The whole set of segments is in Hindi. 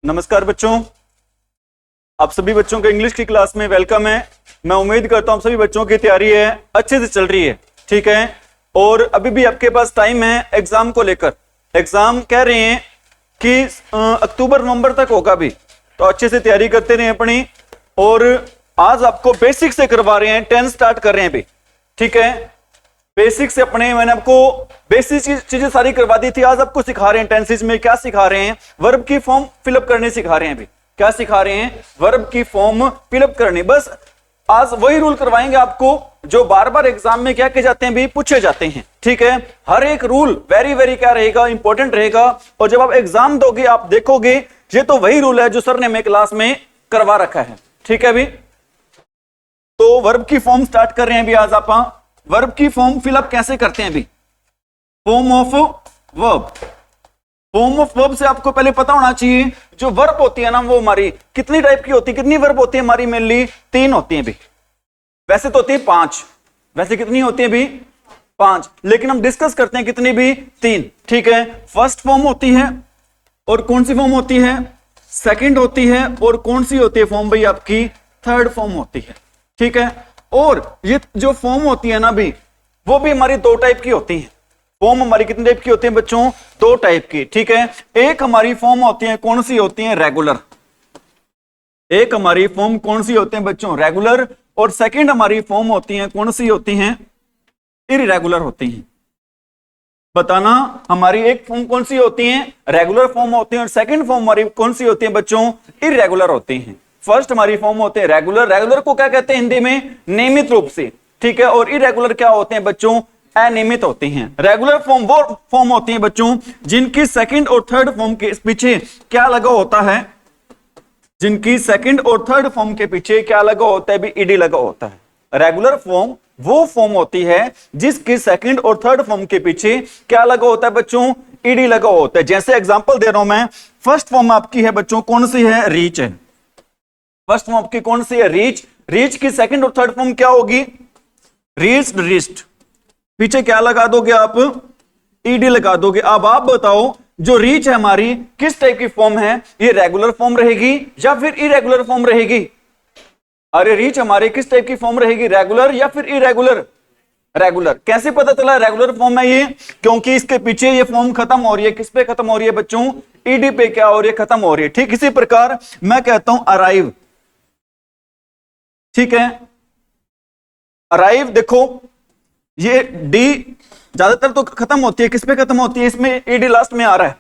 नमस्कार बच्चों, आप सभी बच्चों का इंग्लिश की क्लास में वेलकम है। मैं उम्मीद करता हूं सभी बच्चों की तैयारी है अच्छे से चल रही है, ठीक है। और अभी भी आपके पास टाइम है एग्जाम को लेकर। एग्जाम कह रहे हैं कि अक्टूबर नवंबर तक होगा भी, तो अच्छे से तैयारी करते रहे अपनी। और आज आपको बेसिक से करवा रहे हैं, 10 स्टार्ट कर रहे हैं अभी, ठीक है। बेसिक से अपने मैंने आपको बेसिक चीजें सारी करवा दी थी। आज आपको सिखा रहे हैं टेंसेस में क्या सिखा रहे हैं, वर्ब की फॉर्म फिलअप करने सिखा रहे हैं। अभी क्या सिखा रहे हैं, वर्ब की फॉर्म फिलअप करनी। बस आज वही रूल करवाएंगे आपको जो बार बार एग्जाम में क्या किए जाते हैं, भी पूछे जाते हैं, ठीक है। हर एक रूल वेरी वेरी क्या रहेगा, इंपॉर्टेंट रहेगा। और जब आप एग्जाम दोगे आप देखोगे ये तो वही रूल है जो सर ने हमें क्लास में करवा रखा है, ठीक है। अभी तो वर्ब की फॉर्म स्टार्ट कर रहे हैं। अभी आज आप वर्ब की फॉर्म फिलअप कैसे करते हैं। अभी form of verb, form of verb से आपको पहले पता होना चाहिए जो वर्ब होती है ना वो हमारी कितनी टाइप की होती है। कितनी वर्ब होती है हमारी, मेनली 3 होती है। अभी वैसे तो होती है 5, वैसे कितनी होती है अभी 5, लेकिन हम डिस्कस करते हैं कितनी भी 3, ठीक है। फर्स्ट फॉर्म होती है और कौन सी फॉर्म होती है, सेकंड होती है। और कौन सी होती है फॉर्म भाई, आपकी थर्ड फॉर्म होती है, ठीक है। और ये जो फॉर्म होती है ना भी, वो भी हमारी 2 टाइप की होती है। फॉर्म हमारी कितने टाइप की होती है बच्चों, 2 टाइप की, ठीक है। एक हमारी फॉर्म होती है, कौन सी होती है, रेगुलर। एक हमारी फॉर्म कौन सी होती है बच्चों, रेगुलर। और सेकंड हमारी फॉर्म होती है, कौन सी होती हैं, इररेगुलर होती हैं। बताना हमारी एक फॉर्म कौन सी होती है, रेगुलर फॉर्म होती है। और सेकंड फॉर्म हमारी कौन सी होती है बच्चों, इररेगुलर होती हैं। फर्स्ट हमारी फॉर्म होते हैं रेगुलर, रेगुलर को क्या कहते हैं हिंदी में, नियमित रूप से, ठीक है। और इररेगुलर क्या होते हैं बच्चों, अनियमित होती हैं। रेगुलर फॉर्म वो फॉर्म होती है बच्चों जिनकी सेकंड और थर्ड फॉर्म के पीछे क्या लगा होता है, जिनकी सेकंड और थर्ड फॉर्म के पीछे क्या लगा होता है, भी ईडी लगा होता है। रेगुलर फॉर्म वो फॉर्म होती है जिसकी सेकंड और थर्ड फॉर्म के पीछे क्या लगा होता है बच्चों, ईडी लगा होता है। जैसे एग्जांपल दे रहा हूं मैं, फर्स्ट फॉर्म आपकी है बच्चों कौन सी है, रीच है। फर्स्ट फॉर्म आपकी कौन सी है, रीच। रीच की सेकंड और थर्ड फॉर्म क्या होगी, रीच्ड, रिच्ड। पीछे क्या लगा दोगे आप, ईडी लगा दोगे। अब आप बताओ जो रीच है हमारी किस टाइप की फॉर्म है, ये रेगुलर फॉर्म रहेगी या फिर इरेगुलर फॉर्म रहेगी। अरे रीच हमारी किस टाइप की फॉर्म रहेगी, रेगुलर या फिर इरेगुलर, रेगुलर। कैसे पता चला रेगुलर फॉर्म है ये, क्योंकि इसके पीछे ये फॉर्म खत्म हो रही है, किस पे खत्म हो रही है बच्चों, ईडी पे क्या हो रही है, खत्म हो रही है। ठीक इसी प्रकार मैं कहता हूं अराइव, ठीक है। अराइव देखो ये डी ज्यादातर तो खत्म होती है, किस पे खत्म होती है, इसमें ईडी लास्ट में आ रहा है।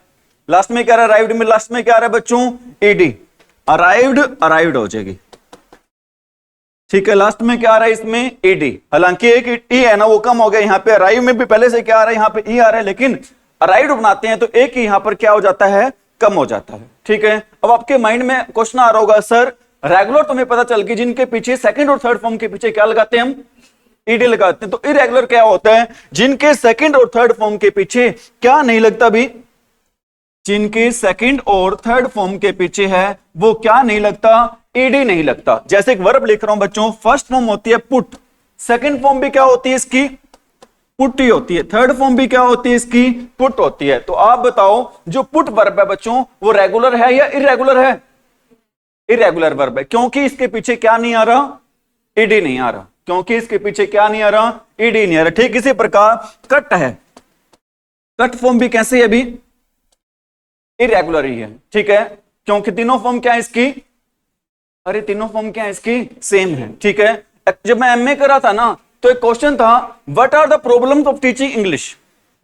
लास्ट में क्या रहा है, अराइव्ड में लास्ट में क्या आ रहा है बच्चों, ईडी। अराइव्ड, अराइव्ड हो जाएगी, ठीक है। लास्ट में क्या आ रहा है इसमें, ईडी। हालांकि एक ई है ना वो कम हो गया यहाँ पे। अराइव में भी पहले से क्या आ रहा है, यहाँ पे ई आ रहा है, लेकिन अराइव्ड बनाते हैं तो एक ही यहाँ पर क्या हो जाता है, कम हो जाता है, ठीक है। अब आपके माइंड में क्वेश्चन आ रहा होगा, सर रेगुलर तुम्हें पता चल गई, जिनके पीछे सेकंड और थर्ड फॉर्म के पीछे क्या लगाते हैं हम, ईडी लगाते हैं। तो इरेगुलर क्या होता है, जिनके सेकंड और थर्ड फॉर्म के पीछे क्या नहीं लगता भी, जिनके सेकंड और थर्ड फॉर्म के पीछे है वो क्या नहीं लगता, ईडी नहीं लगता। जैसे एक वर्ब लिख रहा हूं बच्चों, फर्स्ट फॉर्म होती है पुट, सेकंड फॉर्म भी क्या होती है इसकी, पुट ही होती है। थर्ड फॉर्म भी क्या होती है इसकी, पुट होती है। तो आप बताओ जो पुट वर्ब है बच्चों वो रेगुलर है या इरेगुलर है, इरेगुलर वर्ब है, क्योंकि इसके पीछे क्या नहीं आ रहा, ईडी नहीं आ रहा। क्योंकि इसके पीछे क्या नहीं आ रहा, ईडी नहीं आ रहा। ठीक इसी प्रकार कट है, कट फॉर्म भी कैसे है, अभी इरेगुलर ही है, ठीक है। क्योंकि तीनों फॉर्म क्या है इसकी, अरे तीनों फॉर्म क्या है इसकी, सेम है, ठीक है। जब मैं एमए कर रहा था ना तो एक क्वेश्चन था, what are the problems of teaching English,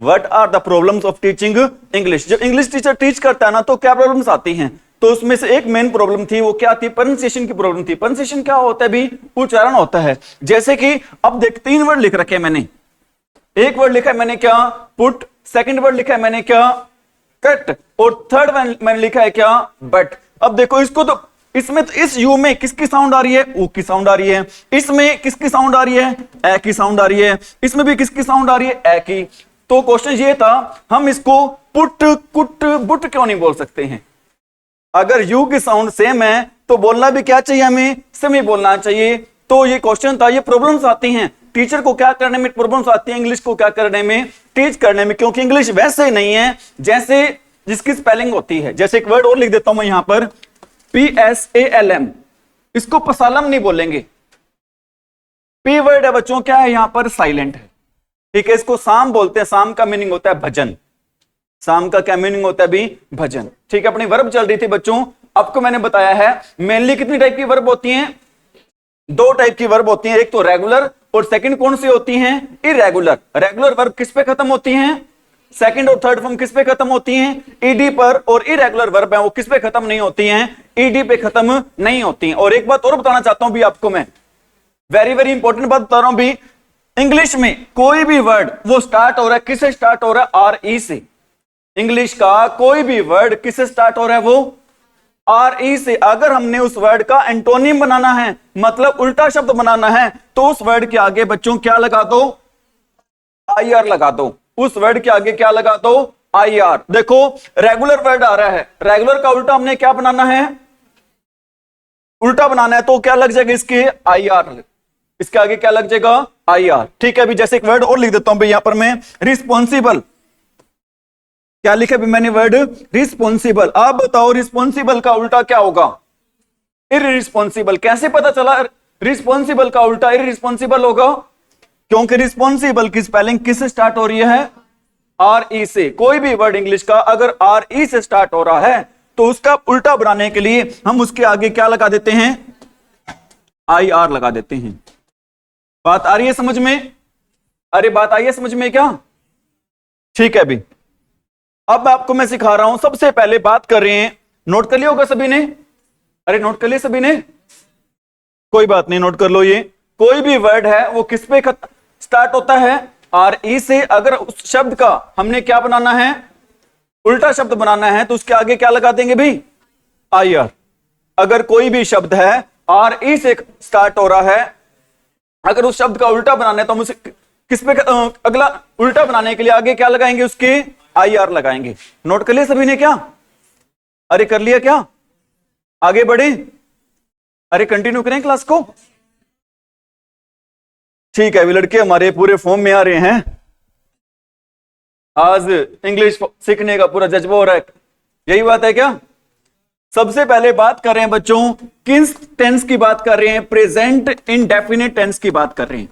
what are the problems of teaching English. जब इंग्लिश टीचर टीच करता है ना तो क्या प्रॉब्लम्स आती हैं, तो उसमें से एक मेन प्रॉब्लम थी, वो क्या थी, प्रोनाउंसिएशन की प्रॉब्लम थी। प्रोनाउंसिएशन क्या होता है भी, उच्चारण होता है। जैसे कि अब देख 3 वर्ड लिख रखे हैं मैंने, एक वर्ड लिखा है मैंने क्या, पुट, सेकंड वर्ड लिखा है मैंने क्या, कट, और थर्ड मैंने लिखा है क्या, बट। अब देखो इसको तो, इसमें तो इस यू में किसकी साउंड आ रही है, ऊ की साउंड आ रही है। इसमें किसकी साउंड आ रही है, ए की साउंड आ रही है। इसमें भी किसकी साउंड आ रही है, ए की। तो क्वेश्चन ये था, हम इसको पुट, कुट, बुट क्यों नहीं बोल सकते हैं। अगर यू की साउंड सेम है तो बोलना भी क्या चाहिए, हमें सेम ही बोलना चाहिए। तो ये क्वेश्चन था, ये प्रॉब्लम्स आती हैं टीचर को क्या करने में, प्रॉब्लम्स आती है इंग्लिश को क्या करने में, टीच करने में। क्योंकि इंग्लिश वैसे नहीं है जैसे जिसकी स्पेलिंग होती है, जैसे एक वर्ड और लिख देता हूं मैं यहां पर, PSALM, इसको पसालम नहीं बोलेंगे। पी वर्ड है बच्चों, क्या है यहां पर, साइलेंट है, ठीक है। इसको साम बोलते हैं, साम का मीनिंग होता है भजन, साम का क्या मीनिंग होता है भी, भजन, ठीक है। अपनी वर्ब चल रही थी बच्चों, आपको मैंने बताया है मेनली कितनी टाइप की वर्ब होती हैं, दो टाइप की वर्ब होती हैं, एक तो रेगुलर और सेकंड कौन सी होती हैं, इरेगुलर। रेगुलर वर्ब किस पे खत्म होती हैं, सेकंड और थर्ड फॉर्म किस पे खत्म होती हैं, ईडी पर, और इरेगुलर वर्ब है वो किस पे खत्म नहीं होती हैं, ईडी पे खत्म नहीं होती हैं। और एक बात और बताना चाहता हूं भी आपको मैं, वेरी वेरी इंपॉर्टेंट बात बता रहा हूं भी, इंग्लिश में कोई भी वर्ड वो स्टार्ट हो रहा है, किससे स्टार्ट हो रहा है, आर ई से। इंग्लिश का कोई भी वर्ड किससे स्टार्ट हो रहा है, वो आर ई से। अगर हमने उस वर्ड का एंटोनिम बनाना है, मतलब उल्टा शब्द बनाना है, तो उस वर्ड के आगे बच्चों क्या लगा दो, आई आर लगा दो। उस वर्ड के आगे क्या लगा दो, आई आर। देखो रेगुलर वर्ड आ रहा है, रेगुलर का उल्टा हमने क्या बनाना है, उल्टा बनाना है, तो क्या लग जाएगा इसके, आई आर, इसके आगे क्या लग जाएगा, आई आर, ठीक है। अभी जैसे एक वर्ड और लिख देता हूं भाई यहां पर मैं, रिस्पॉन्सिबल, क्या लिखा भी मैंने वर्ड, रिस्पॉन्सिबल। आप बताओ रिस्पॉन्सिबल का उल्टा क्या होगा, इररिस्पॉन्सिबल। कैसे पता चला रिस्पॉन्सिबल का उल्टा इररिस्पॉन्सिबल होगा, क्योंकि रिस्पॉन्सिबल की स्पेलिंग किससे स्टार्ट हो रही है, आर ई से। कोई भी वर्ड इंग्लिश का अगर आर ई से स्टार्ट हो रहा है तो उसका उल्टा बनाने के लिए हम उसके आगे क्या लगा देते हैं, आई आर लगा देते हैं। बात आ रही है समझ में, अरे बात आई है समझ में क्या, ठीक है अभी। अब आपको मैं सिखा रहा हूं, सबसे पहले बात कर रहे हैं, नोट कर लिया होगा सभी ने, अरे नोट कर लिया सभी ने, कोई बात नहीं नोट कर लो। ये कोई भी वर्ड है वो किस पे स्टार्ट होता है, आर ई से। अगर उस शब्द का हमने क्या बनाना है, उल्टा शब्द बनाना है, तो उसके आगे क्या लगा देंगे भाई, आई आर। अगर कोई भी शब्द है आर ई से स्टार्ट हो रहा है, अगर उस शब्द का उल्टा बनाना है तो हम उसे किस पे अगला उल्टा बनाने के लिए आगे क्या लगाएंगे, उसके आई आर लगाएंगे। नोट कर लिया सभी ने क्या, अरे कर लिया क्या, आगे बढ़े, अरे कंटिन्यू करें क्लास को, ठीक है। अभी लड़के हमारे पूरे फॉर्म में आ रहे हैं, आज इंग्लिश सीखने का पूरा जज्बा हो रहा है, यही बात है क्या। सबसे पहले बात कर रहे हैं बच्चों, किस टेंस की बात कर रहे हैं, प्रेजेंट इंडेफिनिट टेंस की बात कर रहे हैं।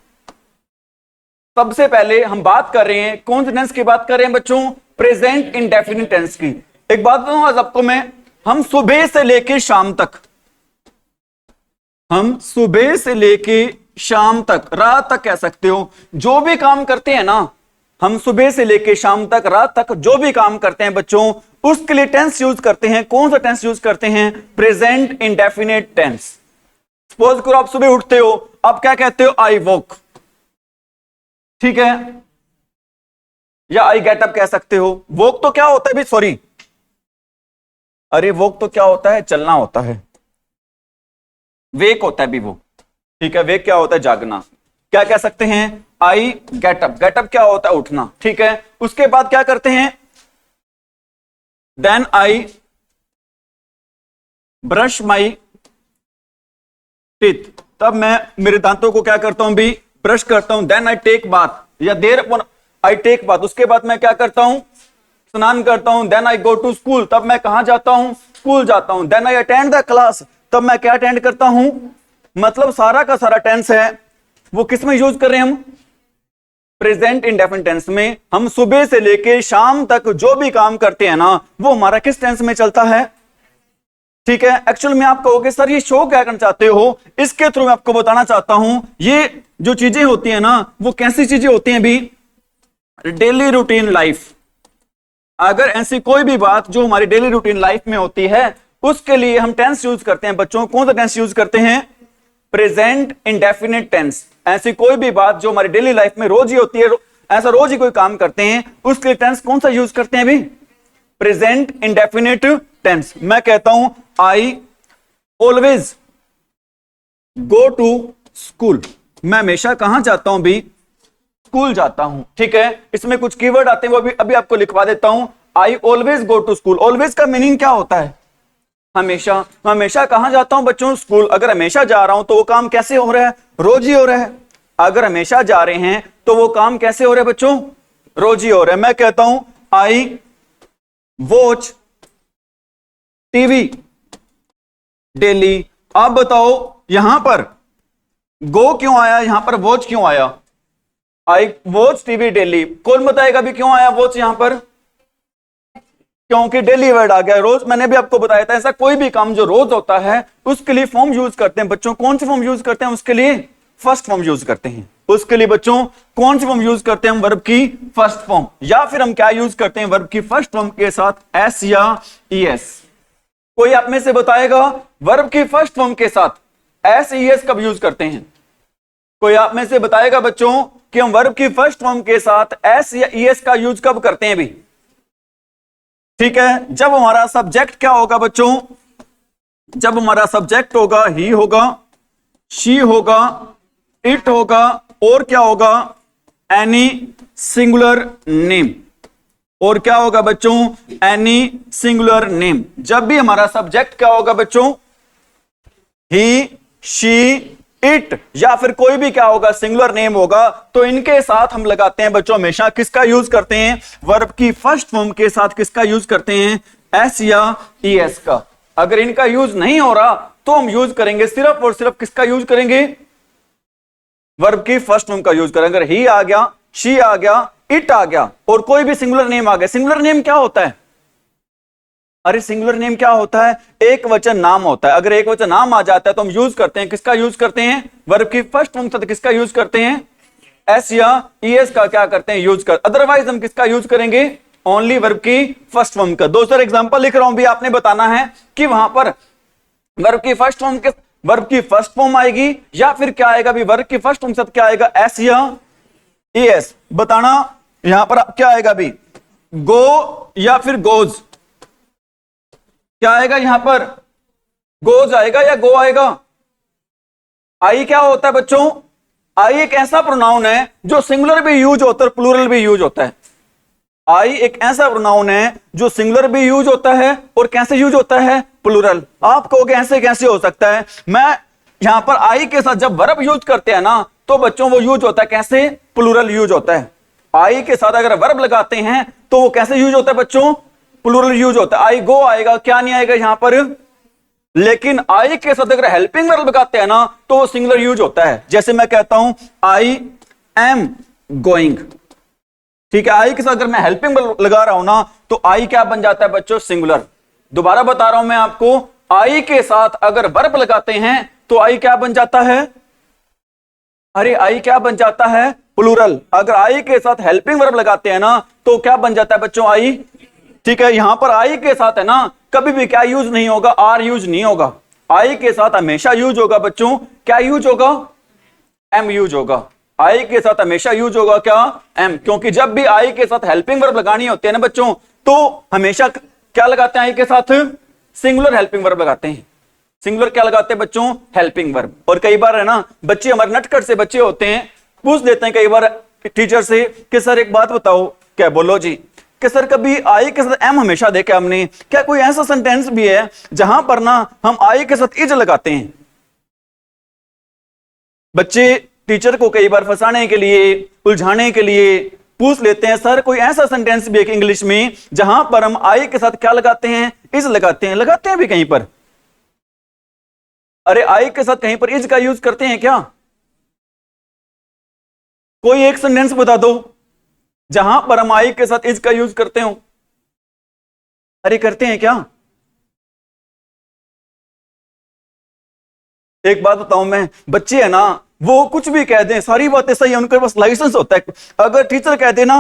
सबसे पहले हम बात कर रहे हैं कौन से टेंस की बात कर रहे हैं बच्चों, प्रेजेंट इंडेफिनिट टेंस की। एक बात बताऊं आज आपको मैं, हम सुबह से लेके शाम तक, हम सुबह से लेके शाम तक, रात तक कह सकते हो, जो भी काम करते हैं ना, हम सुबह से लेके शाम तक, रात तक जो भी काम करते हैं बच्चों, उसके लिए टेंस यूज करते हैं। कौन सा टेंस यूज करते हैं, प्रेजेंट इंडेफिनिट टेंस। सपोज करो आप सुबह उठते हो, आप क्या कहते हो, आई वॉक, ठीक है, या आई गेट अप कह सकते हो। वॉक तो क्या होता है भी, सॉरी, अरे वॉक तो क्या होता है, चलना होता है, वेक होता है भी वो, ठीक है। वेक क्या होता है, जागना। क्या कह सकते हैं, I get up, get up क्या होता है, उठना, ठीक है। उसके बाद क्या करते हैं, then I brush my teeth, तब मैं मेरे दांतों को क्या करता हूं भी, ब्रश करता हूं। देन आई टेक बाथ, या thereupon I take bath, उसके बाद मैं क्या करता हूं, स्नान करता हूं। Then I go to school, तब मैं कहां जाता हूं, स्कूल जाता हूं। Then I attend the class, तब मैं क्या अटेंड करता हूं। मतलब सारा का सारा टेंस है वो किस में यूज कर रहे हैं हम, प्रेजेंट इंडेफिनिट टेंस में। हम सुबह से लेके शाम तक जो भी काम करते हैं ना, वो हमारा किस टेंस में चलता है, ठीक है। एक्चुअल में आप कहोगे सर ये शो क्या करना चाहते हो, इसके थ्रू मैं आपको बताना चाहता हूं, ये जो चीजें होती है ना, वो कैसी चीजें होती हैं भी, डेली रूटीन लाइफ। अगर ऐसी कोई भी बात जो हमारी डेली रूटीन लाइफ में होती है, उसके लिए हम टेंस यूज करते हैं बच्चों। कौन सा टेंस यूज करते हैं, प्रेजेंट इंडेफिनिट टेंस। ऐसी कोई भी बात जो हमारी डेली लाइफ में रोज ही होती है, ऐसा रोज ही कोई काम करते हैं, उसके लिए टेंस कौन सा यूज करते हैं भी, प्रेजेंट इंडेफिनिट टेंस। मैं कहता हूं I always go to school, मैं हमेशा कहां जाता हूं भी, स्कूल जाता हूं, ठीक है। इसमें कुछ कीवर्ड आते हैं, वो अभी आपको लिखवा देता हूं। I always go to school, always का मीनिंग क्या होता है, हमेशा। मैं हमेशा कहां जाता हूं बच्चों, स्कूल। अगर हमेशा जा रहा हूं तो वो काम कैसे हो रहा है, रोज ही हो रहा है। अगर हमेशा जा रहे हैं तो वो काम कैसे हो रहा है बच्चों, रोज ही हो रहा है। मैं कहता हूं आई वॉच टीवी डेली। आप बताओ यहां पर गो क्यों आया, यहां पर वॉच क्यों आया? I watch TV daily. कौन बताएगा भी क्यों आया वॉच यहां पर? क्योंकि डेली वर्ड आ गया रोज। मैंने भी आपको बताया था ऐसा कोई भी काम जो रोज होता है उसके लिए फॉर्म यूज करते हैं बच्चों। कौन सी फॉर्म यूज करते हैं उसके लिए? फर्स्ट फॉर्म यूज करते हैं। उसके लिए बच्चों कौन सी फॉर्म यूज करते हैं हम? वर्ब की फर्स्ट फॉर्म। या फिर हम क्या यूज करते हैं वर्ब की फर्स्ट फॉर्म के साथ एस या ईएस? कोई आप में से बताएगा वर्ब की फर्स्ट फॉर्म के साथ एस ईएस कब यूज करते हैं? कोई आप में से बताएगा बच्चों कि हम वर्ब की फर्स्ट फॉर्म के साथ एस या ईएस का यूज कब करते हैं भी? ठीक है, जब हमारा सब्जेक्ट क्या होगा बच्चों? जब हमारा सब्जेक्ट होगा ही होगा, शी होगा, इट होगा और क्या होगा? Any singular name. और क्या होगा बच्चों? Any singular name. जब भी हमारा सब्जेक्ट क्या होगा बच्चों? ही, शी, इट या फिर कोई भी क्या होगा? सिंगुलर नेम होगा। तो इनके साथ हम लगाते हैं बच्चों हमेशा किसका यूज करते हैं? वर्ब की फर्स्ट फॉर्म के साथ किसका यूज करते हैं? एस या ईएस का। अगर इनका यूज नहीं हो रहा तो हम यूज करेंगे सिर्फ और सिर्फ किसका यूज करेंगे? वर्ब की फर्स्ट फॉर्म का यूज करेंगे। अगर ही आ गया, शी आ गया, इट आ गया और कोई भी सिंगुलर नेम आ गया। सिंगुलर नेम क्या होता है? अरे सिंगुलर नेम क्या होता है? एक वचन नाम होता है। अगर एक वचन नाम आ जाता है तो हम यूज करते हैं किसका? यूज करते हैं वर्ब की फर्स्ट फॉर्म तक किसका यूज करते हैं? एस या ईएस का क्या करते हैं? यूज कर। अदरवाइज हम किसका यूज करेंगे? ओनली वर्ब की फर्स्ट फॉर्म का। दो चार एग्जांपल लिख रहा हूं भी, आपने बताना है कि वहां पर वर्ब की फर्स्ट फॉर्म के वर्ब की फर्स्ट फॉर्म आएगी या फिर क्या आएगा भी? वर्ब की फर्स्ट फॉर्म से क्या आएगा? एस या ईएस। बताना यहां पर क्या आएगा भी? गो या फिर गोज? क्या आएगा यहां पर? गोज आएगा या गो आएगा? आई क्या होता है बच्चों? आई एक ऐसा प्रोनाउन है जो सिंगुलर भी यूज होता है और प्लूरल भी यूज होता है। आई एक ऐसा प्रोनाउन है जो सिंगुलर भी यूज होता है और कैसे यूज होता है? प्लूरल। आप कहोगे ऐसे कैसे हो सकता है? मैं यहां पर आई के साथ जब वर्ब यूज करते हैं ना तो बच्चों वो यूज होता है कैसे? प्लूरल यूज होता है। आई के साथ अगर वर्ब लगाते हैं तो वो कैसे यूज होता है बच्चों? प्लूरल यूज होता है। आई गो आएगा, क्या नहीं आएगा यहां पर? लेकिन आई के साथ अगर हेल्पिंग वर्ब लगाते हैं ना तो वो सिंगुलर यूज होता है। जैसे मैं कहता हूं आई एम गोइंग। ठीक है, आई के साथ अगर मैं हेल्पिंग वर्ब लगा रहा हूं ना तो आई क्या बन जाता है बच्चों? सिंगुलर। दोबारा बता रहा हूं मैं आपको, आई के साथ अगर वर्ब लगाते हैं तो आई क्या बन जाता है? अरे आई क्या बन जाता है? प्लूरल। अगर आई के साथ हेल्पिंग वर्ब लगाते हैं ना तो क्या बन जाता है बच्चों? आई। ठीक है, यहां पर आई के साथ है ना कभी भी क्या यूज नहीं होगा? आर यूज नहीं होगा। आई के साथ हमेशा यूज होगा बच्चों, क्या यूज होगा? एम यूज होगा। आई के साथ हमेशा यूज होगा क्या? एम। क्योंकि जब भी आई के साथ हेल्पिंग वर्ब लगानी होती है ना बच्चों तो हमेशा क्या लगाते हैं? आई के साथ सिंगुलर हेल्पिंग वर्ब लगाते हैं। सिंगुलर क्या लगाते हैं बच्चों? Helping verb. और कई बार है ना बच्चे हमारे नटखट से बच्चे होते हैं, पूछ देते हैं कई बार टीचर से कि सर एक बात बताओ। क्या? बोलो जी। कि सर कभी आई के साथ एम हमेशा देखा हमने, क्या कोई ऐसा सेंटेंस भी है जहां पर ना हम आई के साथ इज लगाते हैं? बच्चे टीचर को कई बार फंसाने के लिए, उलझाने के लिए पूछ लेते हैं सर कोई ऐसा सेंटेंस भी है इंग्लिश में जहां पर हम आई के साथ क्या लगाते हैं? इज लगाते हैं। लगाते हैं भी कहीं पर? अरे आई के साथ कहीं पर इज का यूज करते हैं क्या? कोई एक सेंटेंस बता दो जहां पर हम आई के साथ इज का यूज करते हो। अरे करते हैं क्या? एक बात बताऊं मैं, बच्चे है ना वो कुछ भी कह दें, सारी बातें सही है, उनके पास लाइसेंस होता है। अगर टीचर कह दे ना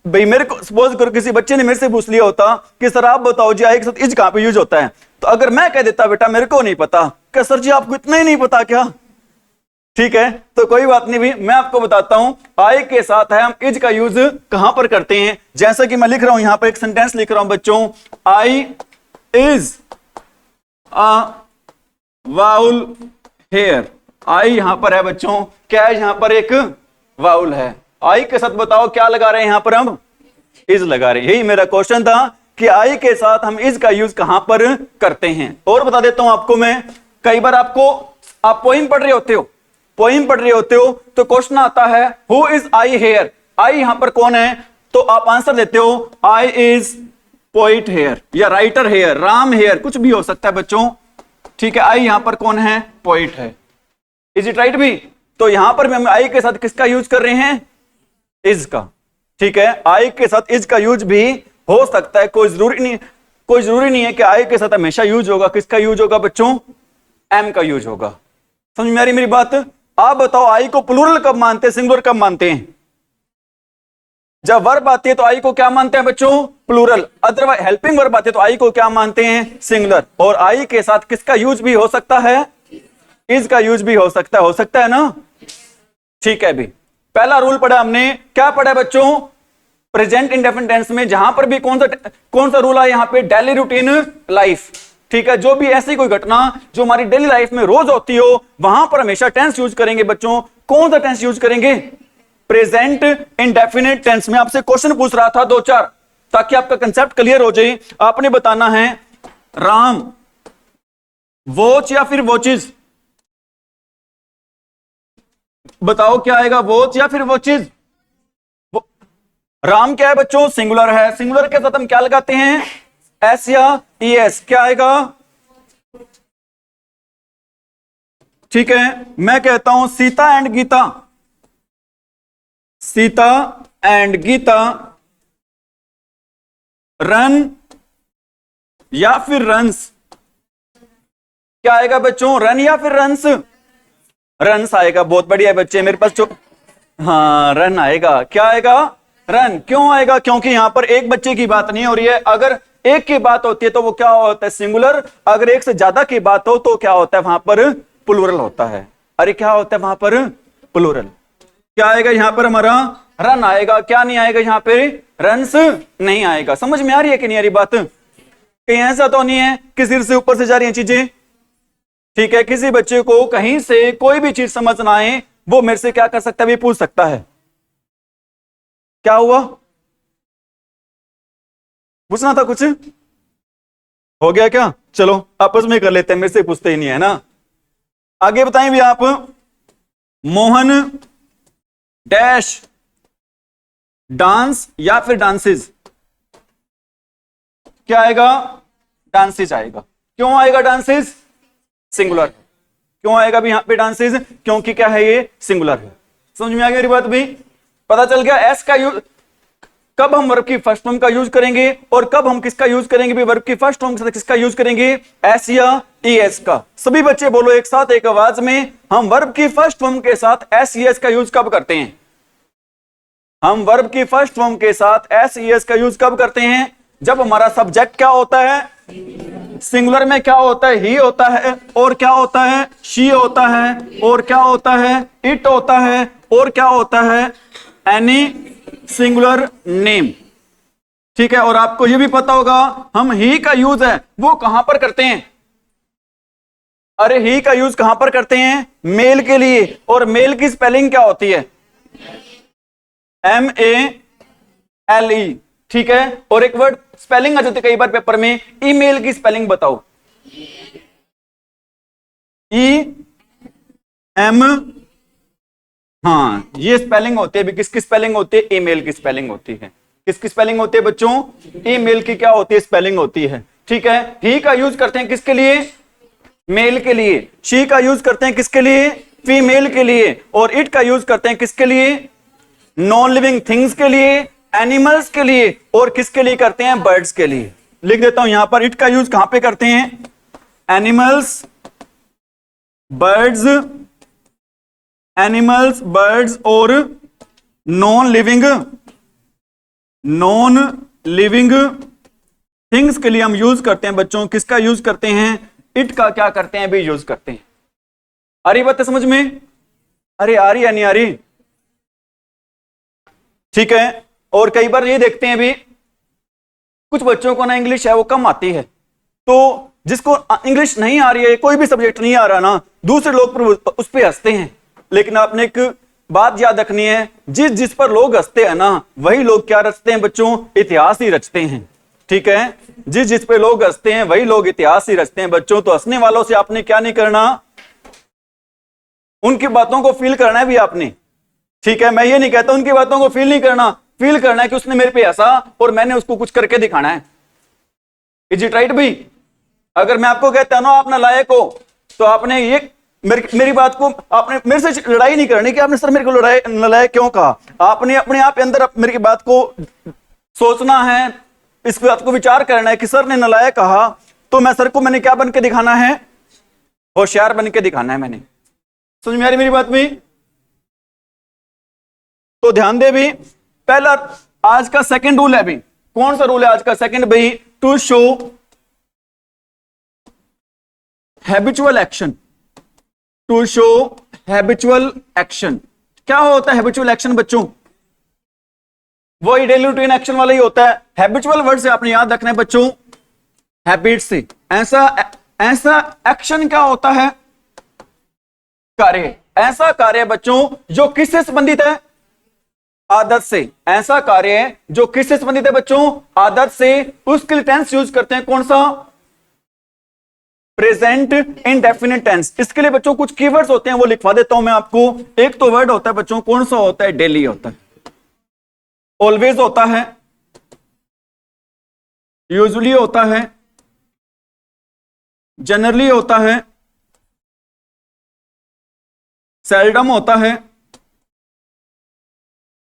भाई, मेरे को सपोज करो किसी बच्चे ने मेरे से पूछ लिया होता कि सर आप बताओ जी आई के साथ इज कहां पे यूज होता है, तो अगर मैं कह देता बेटा मेरे को नहीं पता, क्या सर जी आपको इतना ही नहीं पता क्या? ठीक है, तो कोई बात नहीं भी, मैं आपको बताता हूं आई के साथ है हम इज का यूज कहां पर करते हैं। जैसा कि मैं लिख रहा हूं यहां पर एक सेंटेंस लिख रहा हूं बच्चों, I is a vowel hair. आई यहां पर है बच्चों, क्या है यहां पर? एक वाउल है। आई के साथ बताओ क्या लगा रहे हैं यहां पर हम? इज लगा रहे हैं। यही मेरा क्वेश्चन था कि आई के साथ हम इज का यूज कहां पर करते हैं। और बता देता हूं आपको मैं, कई बार आपको आप पोइम पढ़ रहे होते हो, पोइम पढ़ रहे होते हो तो क्वेश्चन आता है हु इज आई हेयर। आई यहां पर कौन है? तो आप आंसर देते हो आई इज पोइट हेयर या राइटर हेयर, राम हेयर, कुछ भी हो सकता है बच्चों। ठीक है, आई यहां पर कौन है? पोइट है। इज इट राइट भी? तो यहां पर भी हम आई के साथ किसका यूज कर रहे हैं? इज का। ठीक है, आई के साथ इज का यूज भी हो सकता है, कोई जरूरी नहीं है कि आई के साथ हमेशा यूज होगा। किसका यूज होगा बच्चों? एम का यूज होगा। समझ में आ रही मेरी बात? आप बताओ आई को प्लूरल कब मानते हैं, सिंगुलर कब मानते हैं? जब वर्ब आती है तो आई को क्या मानते हैं बच्चों? प्लूरल। अदरवाइज हेल्पिंग वर्ब आती है तो आई को क्या मानते हैं? सिंगुलर। और आई के साथ किसका यूज भी हो सकता है? इज का यूज भी हो सकता है ना? ठीक है, भी पहला रूल पढ़ा हमने, क्या पढ़ा बच्चों? प्रेजेंट इंडेफिनिट टेंस में जहां पर भी कौन सा रूल है यहां पे? Daily routine life. ठीक है, जो भी ऐसी कोई घटना जो हमारी डेली लाइफ में रोज होती हो, वहां पर हमेशा टेंस यूज करेंगे बच्चों। कौन सा टेंस यूज करेंगे? प्रेजेंट इंडेफिनिट टेंस में। आपसे क्वेश्चन पूछ रहा था 2-4, ताकि आपका कंसेप्ट क्लियर हो जाए। आपने बताना है राम वॉच या फिर वॉचेज। बताओ क्या आएगा, वॉच या फिर वॉचेज? राम क्या है बच्चों? सिंगुलर है। सिंगुलर के साथ हम क्या लगाते हैं? एस या ई एस। क्या आएगा? ठीक है, मैं कहता हूं Sita and Gita. Sita and Gita run या फिर रन्स। क्या आएगा बच्चों? रन या फिर रन्स? रन्स आएगा। बहुत बढ़िया बच्चे, मेरे पास हाँ रन आएगा। क्या आएगा? रन। क्यों आएगा? क्योंकि यहां पर एक बच्चे की बात नहीं हो रही है। अगर एक की बात होती है तो वो क्या होता है? सिंगुलर। अगर एक से ज्यादा की बात हो तो क्या होता है वहां पर? प्लूरल होता है। अरे क्या होता है वहां पर? प्लूरल। क्या आएगा यहां पर? हमारा रन आएगा। क्या नहीं आएगा यहां पे? रन्स नहीं आएगा। समझ में आ रही है कि नहीं आ रही बात? कहीं ऐसा तो नहीं है कि सिर से ऊपर से जा रही हैं चीजें? ठीक है, किसी बच्चे को कहीं से कोई भी चीज समझ ना आए, वो मेरे से क्या कर सकता है? भी पूछ सकता है। क्या हुआ? पूछना था कुछ? हो गया क्या? चलो आपस में कर लेते हैं, मेरे से पूछते ही नहीं है ना। आगे बताएं भी आप। मोहन डैश डांस या फिर डांसेस। क्या आएगा? डांसेस आएगा। क्यों आएगा डांसेस? सिंगुलर। क्यों आएगा भी यहां पे डांसेस? क्योंकि क्या है? ये सिंगुलर है। समझ में आ गई मेरी बात भी? पता चल गया एस का यूज कब हम वर्ब की फर्स्ट फॉर्म का यूज करेंगे और कब हम किसका यूज करेंगे? भी वर्ब की फर्स्ट फॉर्म के साथ किसका यूज करेंगे? एस या ई एस का। सभी बच्चे बोलो एक साथ एक आवाज में, हम वर्ब की फर्स्ट फॉर्म के साथ एस ई एस का यूज कब करते हैं? हम वर्ब की फर्स्ट फॉर्म के साथ एस ई एस का यूज कब करते हैं? जब हमारा सब्जेक्ट क्या होता है? सिंगुलर में क्या होता है? ही होता है। और क्या होता है? शी होता है। और क्या होता है? इट होता है। और क्या होता है? Any singular name. ठीक है, और आपको यह भी पता होगा हम ही का यूज है वो कहां पर करते हैं? अरे ही का यूज कहां पर करते हैं? मेल के लिए। और मेल की स्पेलिंग क्या होती है? MALE। ठीक है, और एक वर्ड स्पेलिंग आ जाती है कई बार पेपर में, ईमेल की स्पेलिंग बताओ। EM। हाँ, ये स्पेलिंग होती है। किसकी स्पेलिंग होती है? ईमेल की स्पेलिंग होती है। किसकी स्पेलिंग होती है बच्चों? ईमेल की क्या होती है? स्पेलिंग होती है। ठीक है, ही का यूज करते हैं किसके लिए? मेल के लिए। शी का यूज करते हैं किसके लिए? फीमेल के लिए। और इट का यूज करते हैं किसके लिए? नॉन लिविंग थिंग्स के लिए, एनिमल्स के लिए। और किसके लिए करते हैं? बर्ड्स के लिए। लिख देता हूं यहां पर, इट का यूज कहां पे करते हैं? एनिमल्स, बर्ड्स, एनिमल्स, बर्ड्स और नॉन लिविंग थिंग्स के लिए हम यूज करते हैं बच्चों। किसका यूज करते हैं? इट का क्या करते हैं? भी यूज करते हैं। आ रही बात है समझ में? अरे आ रही या नहीं आ रही? ठीक है, और कई बार ये देखते हैं भी कुछ बच्चों को ना इंग्लिश है वो कम आती है, तो जिसको इंग्लिश नहीं आ रही है, कोई भी सब्जेक्ट नहीं आ रहा ना, दूसरे लोग पर उस पर हंसते हैं। लेकिन आपने एक बात याद रखनी है, जिस पर लोग हंसते हैं ना, वही लोग क्या रचते हैं बच्चों? इतिहास ही रचते हैं। ठीक है, जिस पे लोग हंसते हैं वही लोग इतिहास ही रचते हैं बच्चों। तो हंसने वालों से आपने क्या नहीं करना? उनकी बातों को फील करना है भी आपने। ठीक है, मैं ये नहीं कहता उनकी बातों को फील नहीं करना, फील करना है कि उसने मेरे पे हंसा और मैंने उसको कुछ करके दिखाना है। इज इट राइट भाई? अगर मैं आपको कहता हूं ना आप नालायक हो, तो आपने ये मेरी बात को आपने मेरे से लड़ाई नहीं करनी कि आपने सर मेरे को लड़ाई नालायक क्यों कहा। आपने अपने आप के अंदर मेरी बात को सोचना है, इस बात को विचार करना है कि सर ने नालायक कहा, तो मैं सर को मैंने क्या बन के दिखाना है? होशियार बन के दिखाना है मैंने। समझ में आ रही मेरी बात में? तो ध्यान दे भी, पहला आज का सेकंड रूल है भी, कौन सा रूल है आज का सेकंड भाई? To show habitual action. To show habitual action. क्या होता है हैबिचुअल एक्शन बच्चों? वही डेली रूटीन एक्शन वाला ही होता है। हैबिचुअल वर्ड से आपने याद रखना है बच्चों, हैबिट से। ऐसा एक्शन क्या होता है? कार्य। ऐसा कार्य बच्चों जो किससे संबंधित है? आदत से। ऐसा कार्य जो किससे संबंधित है बच्चों? आदत से। उसके लिए टेंस यूज करते हैं कौन सा? Present indefinite tense. इसके लिए बच्चों कुछ कीवर्ड्स होते हैं, वो लिखवा देता हूं मैं आपको। एक तो वर्ड होता है बच्चों, कौन सा होता है? डेली होता है, ऑलवेज होता है, यूजुअली होता है, जनरली होता है, सेल्डम होता है,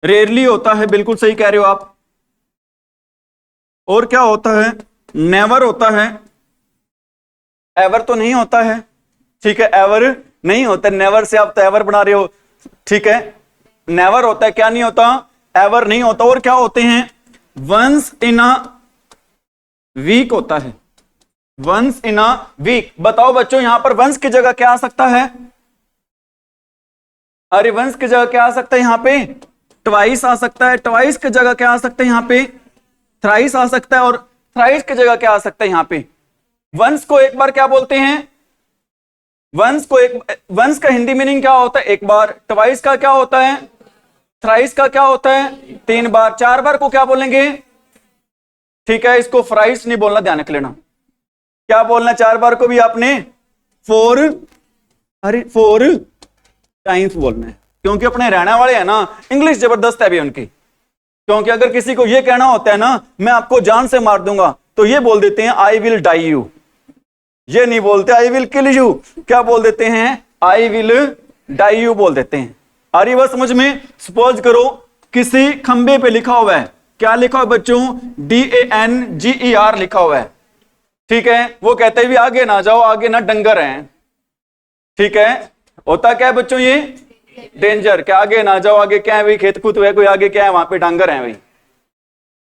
रेयरली होता है। बिल्कुल सही कह रहे हो आप। और क्या होता है? नेवर होता है। एवर तो नहीं होता है, ठीक है, एवर नहीं होता। नेवर से आप तो एवर बना रहे हो, ठीक है। नेवर होता है, क्या नहीं होता? एवर नहीं होता। और क्या होते हैं? वंस इन अ वीक होता है, वंस इन अ वीक। बताओ बच्चों यहां पर वंस की जगह क्या आ सकता है? अरे वंस की जगह क्या आ सकता है यहां पे? ट्वाइस आ सकता है। ट्वाइस की जगह क्या आ सकता है यहां पे? थ्राइस आ सकता है। और थ्राइस की जगह क्या आ सकता है यहां पे? वंस को एक बार क्या बोलते हैं? वंस का हिंदी मीनिंग क्या होता है? एक बार। ट्वाइस का क्या होता है? थ्राइस का क्या होता है? 3 बार। 4 बार को क्या बोलेंगे? ठीक है, इसको फ्राइस नहीं बोलना, ध्यान रख लेना। क्या बोलना? 4 बार को भी आपने 4 टाइम्स बोलना है, क्योंकि अपने रहने वाले हैं ना, इंग्लिश जबरदस्त है भी उनकी। क्योंकि अगर किसी को यह कहना होता है ना मैं आपको जान से मार दूंगा, तो ये बोल देते हैं आई विल डाई यू। ये नहीं बोलते आई विल किल यू, क्या बोल देते हैं? आई विल डाई यू बोल देते हैं। आ रही बात समझ में? सपोज करो किसी खंबे पे लिखा हुआ है, क्या लिखा हुआ है बच्चों? DANGER लिखा हुआ है, ठीक है। वो कहते हैं भी आगे ना जाओ, आगे ना डंगर हैं, ठीक है। होता क्या है बच्चों? ये डेंजर, क्या आगे ना जाओ, आगे क्या है भाई? खेत कूद है कोई, आगे क्या है? वहां पे डांगर है भाई।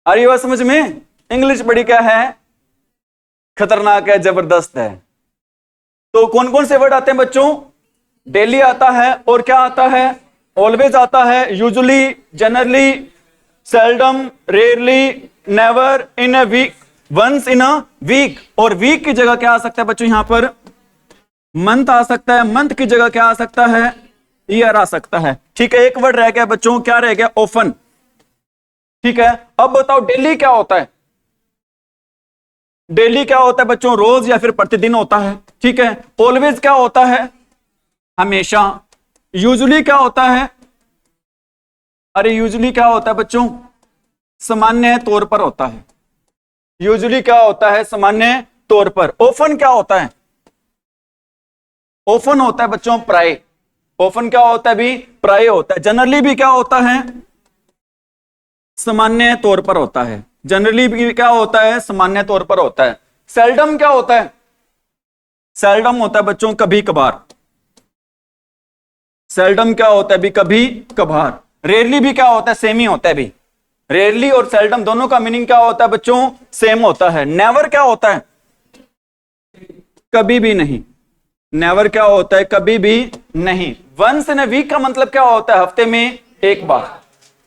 आ रही बात समझ में? इंग्लिश बड़ी क्या है? खतरनाक है, जबरदस्त है। तो कौन कौन से वर्ड आते हैं बच्चों? डेली आता है, और क्या आता है? ऑलवेज आता है, usually, generally, seldom, rarely, never, in a week, once in a week. और वीक की जगह क्या आ सकता है बच्चों? यहां पर मंथ आ सकता है। मंथ की जगह क्या आ सकता है? ईयर आ सकता है, ठीक है। एक वर्ड रह गया बच्चों, क्या रह गया? ऑफन, ठीक है। अब बताओ डेली क्या होता है? डेली क्या होता है बच्चों? रोज या फिर प्रतिदिन होता है, ठीक है। ऑलवेज क्या होता है? हमेशा। यूजुअली क्या होता है? अरे यूजुअली क्या होता है बच्चों? सामान्य तौर पर होता है। यूजुअली क्या होता है? सामान्य तौर पर। ऑफन क्या होता है? ऑफन होता है बच्चों प्राय। ऑफन क्या होता है भी? प्राय होता है। जनरली भी क्या होता है? सामान्य तौर पर होता है। जनरली भी क्या होता है? सामान्य तौर पर होता है। सेल्डम क्या होता है? सेल्डम होता है बच्चों कभी कभार। सेल्डम क्या होता है भी? कभी कभार। रेयरली भी क्या होता है? सेम ही होता है भी। रेयरली और सेल्डम दोनों का मीनिंग क्या होता है बच्चों? सेम होता है। नेवर क्या होता है? कभी भी नहीं। नेवर क्या होता है? कभी भी नहीं। वंस इन अ वीक का मतलब क्या होता है? हफ्ते में एक बार।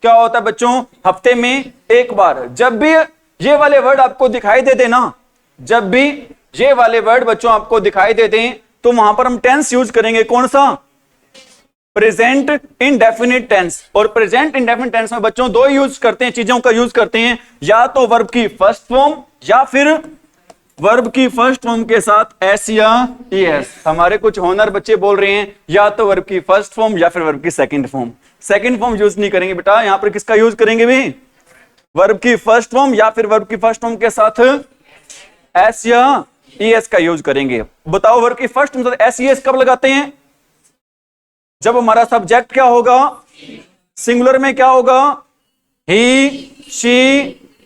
क्या होता है बच्चों? हफ्ते में एक बार। जब भी ये वाले वर्ड आपको दिखाई दे देना, जब भी ये वाले वर्ड बच्चों आपको दिखाई दे दें, तो वहां पर हम टेंस यूज करेंगे कौन सा? Present indefinite tense. और प्रेजेंट इंडेफिनिट टेंस में बच्चों दो यूज करते हैं, चीजों का यूज करते हैं, या तो वर्ब की फर्स्ट फॉर्म या फिर वर्ब की फर्स्ट फॉर्म के साथ एस या ईएस। हमारे कुछ होनर बच्चे बोल रहे हैं या तो वर्ब की फर्स्ट फॉर्म या फिर वर्ब की second form. Second form use नहीं करेंगे बेटा, यहां पर किसका यूज करेंगे भी? वर्ब की फर्स्ट फॉर्म या फिर वर्ब की फर्स्ट फॉर्म के साथ एस या ईएस का यूज करेंगे। बताओ वर्ब की फर्स्ट मतलब एस ईएस कब लगाते हैं? जब हमारा सब्जेक्ट क्या होगा? सिंगुलर में क्या होगा? ही, शी,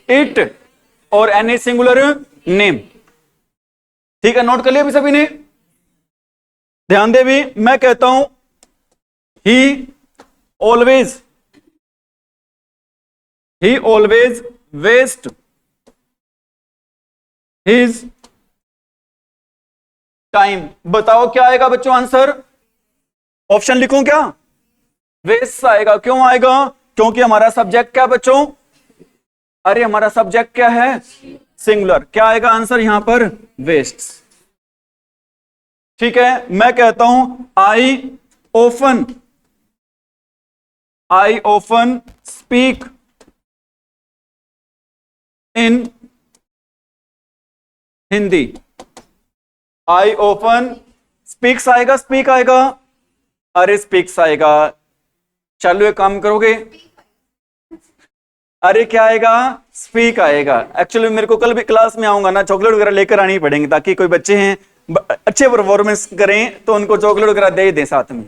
इट और एनी सिंगुलर नेम। ठीक है, नोट कर लिया अभी सभी ने? ध्यान दे भी, मैं कहता हूं he always waste his time. बताओ क्या आएगा बच्चों आंसर? ऑप्शन लिखूं क्या? वेस्ट आएगा। क्यों आएगा? क्योंकि हमारा सब्जेक्ट क्या बच्चों? अरे हमारा सब्जेक्ट क्या है? सिंगुलर। क्या आएगा आंसर यहां पर? वेस्ट। ठीक है, मैं कहता हूं I often speak in Hindi. I often speaks आएगा, स्पीक आएगा? अरे स्पीक्स आएगा। चलो एक काम करोगे? अरे क्या आएगा? स्पीक आएगा। एक्चुअली मेरे को कल भी क्लास में आऊंगा ना, चॉकलेट वगैरह लेकर आनी पड़ेंगे ताकि कोई बच्चे हैं अच्छे परफॉर्मेंस करें तो उनको चॉकलेट वगैरह दे दें साथ में।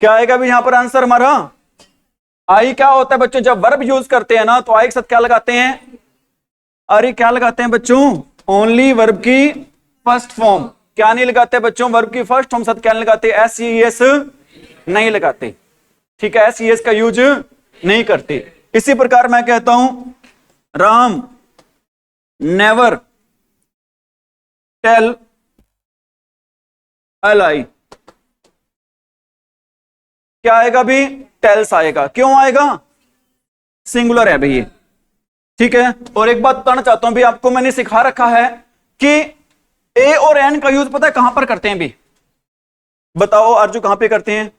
क्या आएगा भी यहां पर आंसर हमारा? आई क्या होता है बच्चों? जब वर्ब यूज करते हैं ना तो आई के साथ क्या लगाते हैं? अरे क्या लगाते हैं बच्चों? ओनली वर्ब की फर्स्ट फॉर्म। क्या नहीं लगाते बच्चों? वर्ब की फर्स्ट फॉर्म साथ क्या नहीं लगाते? एस ई एस नहीं लगाते। ठीक है, एस ई एस का यूज नहीं करते। इसी प्रकार मैं कहता हूं राम नेवर टेल अ लाई। क्या आएगा भी? टेल्स आएगा। क्यों आएगा? सिंगुलर है भैया। ठीक है, और एक बात बताना चाहता हूं भी, आपको मैंने सिखा रखा है कि ए और एन का यूज पता है कहां पर करते हैं भी? बताओ अर्जु, कहां पे करते हैं?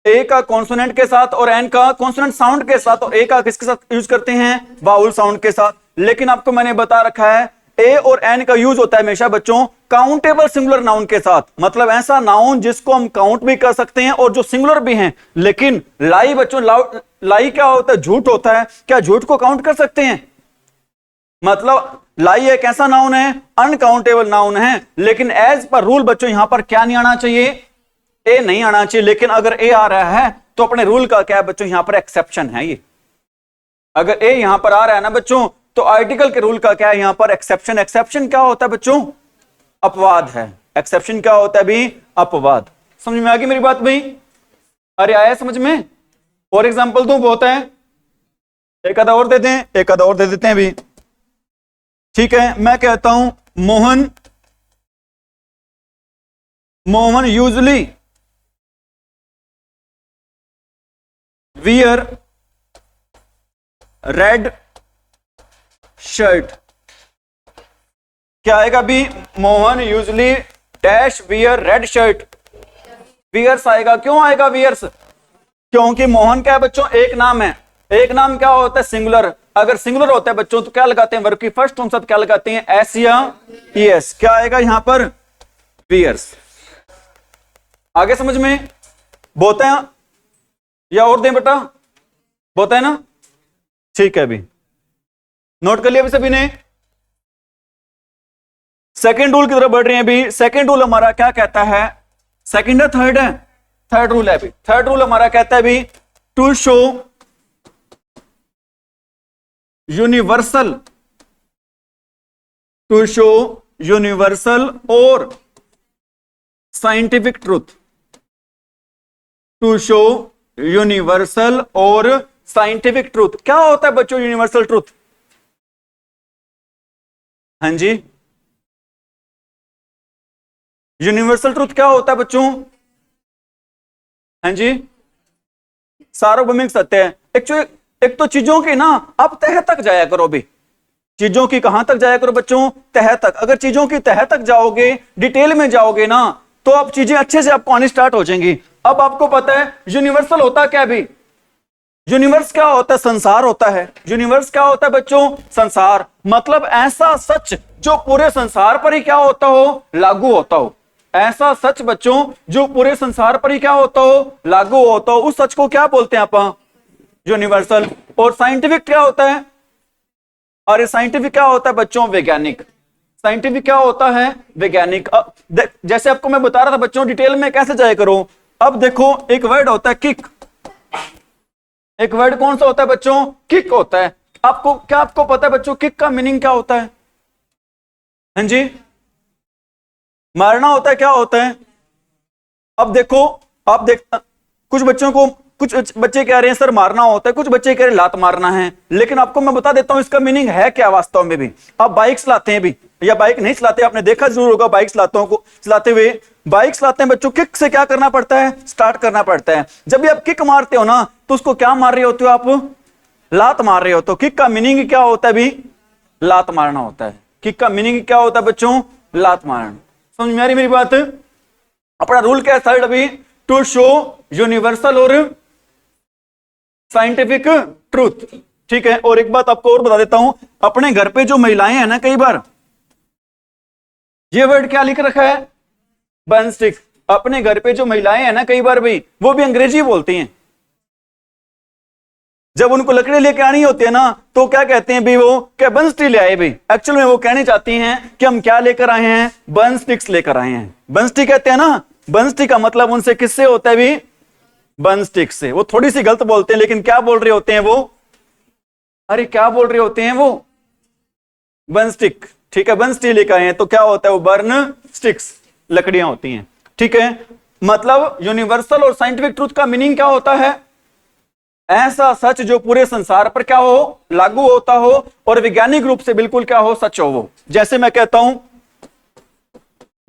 ए का कॉन्सोनेंट के साथ और एन का कॉन्सोनेंट साउंड के साथ। और ए का किसके साथ यूज करते हैं? वाउल साउंड के साथ। लेकिन आपको मैंने बता रखा है ए और एन का यूज होता है हमेशा बच्चों काउंटेबल सिंगुलर नाउन के साथ। मतलब ऐसा नाउन जिसको हम काउंट भी कर सकते हैं और जो सिंगुलर भी हैं। लेकिन लाई बच्चों, लाई क्या होता है? झूठ होता है। क्या झूठ को काउंट कर सकते हैं? मतलब लाई एक ऐसा नाउन है, अनकाउंटेबल नाउन है। लेकिन एज पर रूल बच्चों यहां पर क्या नहीं आना चाहिए? ए नहीं आना चाहिए। लेकिन अगर ए आ रहा है तो अपने रूल का क्या है बच्चों? यहां पर एक्सेप्शन है ये। अगर ए यहां पर आ रहा है ना बच्चों तो आर्टिकल के रूल का क्या है यहां पर? एक्सेप्शन। एक्सेप्शन क्या होता है बच्चों? अपवाद है। एक्सेप्शन क्या होता है भी? अपवाद। समझ में आ गई मेरी बात भाई? अरे आया समझ में? और एग्जांपल दूं? बहुत है, एक आधा और दे दें, एक आधा और दे देते हैं भी। ठीक है, मैं कहता हूं Mohan usually wear red shirt. क्या आएगा भी? Mohan usually dash wear red shirt. Wears आएगा। क्यों आएगा वियर्स? क्योंकि मोहन क्या है बच्चों? एक नाम है। एक नाम क्या होता है? सिंगुलर। अगर सिंगुलर होता है बच्चों तो क्या लगाते हैं? वर्ब की फर्स्ट फॉर्म साथ क्या लगाते हैं? एस या ईएस। क्या आएगा यहां पर? वियर्स। आगे समझ में? बहुत है या और दें बेटा? बहुत है ना? ठीक है अभी नोट कर लिया अभी सभी ने? सेकेंड रूल की तरफ बढ़ रहे हैं अभी। सेकेंड रूल हमारा क्या कहता है? सेकेंड है थर्ड है? थर्ड रूल है अभी। थर्ड रूल हमारा कहता है अभी टू शो यूनिवर्सल और scientific truth. To show universal और साइंटिफिक ट्रूथ। क्या होता है बच्चों यूनिवर्सल ट्रूथ? हाँ जी, यूनिवर्सल ट्रूथ क्या होता है बच्चों? हाँ जी, सार्वभौमिक सत्य है। एक्चुअली एक तो चीजों की ना आप तह तक जाया करो भी। चीजों की कहां तक जाया करो बच्चों? तह तक। अगर चीजों की तह तक जाओगे, डिटेल में जाओगे ना तो अब चीजें अच्छे से आपको आनी स्टार्ट हो जाएंगी। अब आपको पता है यूनिवर्सल होता क्या भी? यूनिवर्स क्या होता है? संसार होता है। यूनिवर्स क्या होता है बच्चों? संसार। मतलब ऐसा सच जो पूरे संसार पर ही क्या होता हो? लागू होता हो। ऐसा सच बच्चों जो पूरे संसार पर ही क्या होता हो? लागू होता हो। उस सच को क्या बोलते हैं आप? यूनिवर्सल। और साइंटिफिक क्या होता है? और साइंटिफिक क्या होता है बच्चों? वैज्ञानिक। साइंटिफिक क्या होता है? वैज्ञानिक। जैसे आपको मैं बता रहा था बच्चों, डिटेल में कैसे जाया करो। अब देखो, एक वर्ड होता है किक। एक वर्ड कौन सा होता है बच्चों? किक होता है। आपको पता है बच्चों किक का मीनिंग क्या होता है? हाँ जी, मारना होता है। क्या होता है? अब देखो, आप देखता, कुछ बच्चों को, कुछ बच्चे कह रहे हैं सर मारना होता है, कुछ बच्चे कह रहे हैं लात मारना है। लेकिन आपको मैं बता देता हूं इसका मीनिंग है क्या वास्तव में भी। आप बाइक चलाते हैं भी, या बाइक नहीं चलाते, आपने देखा जरूर होगा बाइक चलाते हुए। बाइक चलाते हैं बच्चों, किक से क्या करना पड़ता है? स्टार्ट करना पड़ता है। जब भी आप किक मारते हो ना, तो उसको क्या मार रहे होते हो आप? लात मार रहे हो। तो किक का मीनिंग क्या होता है भी? लात मारना होता है। किक का मीनिंग क्या होता है बच्चों? लात मारना। समझ में आ रही मेरी बात? अपना रूल क्या है थर्ड अभी? टू शो यूनिवर्सल और साइंटिफिक ट्रूथ। ठीक है। और एक बात आपको और बता देता हूं, अपने घर पे जो महिलाएं हैं ना, कई बार ये वर्ड क्या लिख रखा है? Burn stick. अपने घर पे जो महिलाएं हैं ना, कई बार भी वो भी अंग्रेजी बोलती हैं। जब उनको लकड़ी लेके आनी होती है ना, तो क्या कहते हैं भी? वो क्या बर्न स्टिक ले आए भी। एक्चुअल में वो कहनी चाहती हैं कि हम क्या लेकर आए हैं? बर्न स्टिक्स लेकर आए हैं। बर्न स्टिक कहते हैं ना, बर्न स्टिक का मतलब उनसे किससे होता है भी? बर्न स्टिक से। वो थोड़ी सी गलत बोलते हैं, लेकिन क्या बोल रहे होते हैं वो? अरे क्या बोल रहे होते हैं वो? Burn stick. ठीक है, बर्न स्टिक लेकर आए हैं तो क्या होता है? वो बर्न स्टिक्स, लकड़ियां होती हैं। ठीक है। मतलब यूनिवर्सल और साइंटिफिक ट्रूथ का मीनिंग क्या होता है? ऐसा सच जो पूरे संसार पर क्या हो? लागू होता हो, और वैज्ञानिक रूप से बिल्कुल क्या हो? सच हो वो। जैसे मैं कहता हूं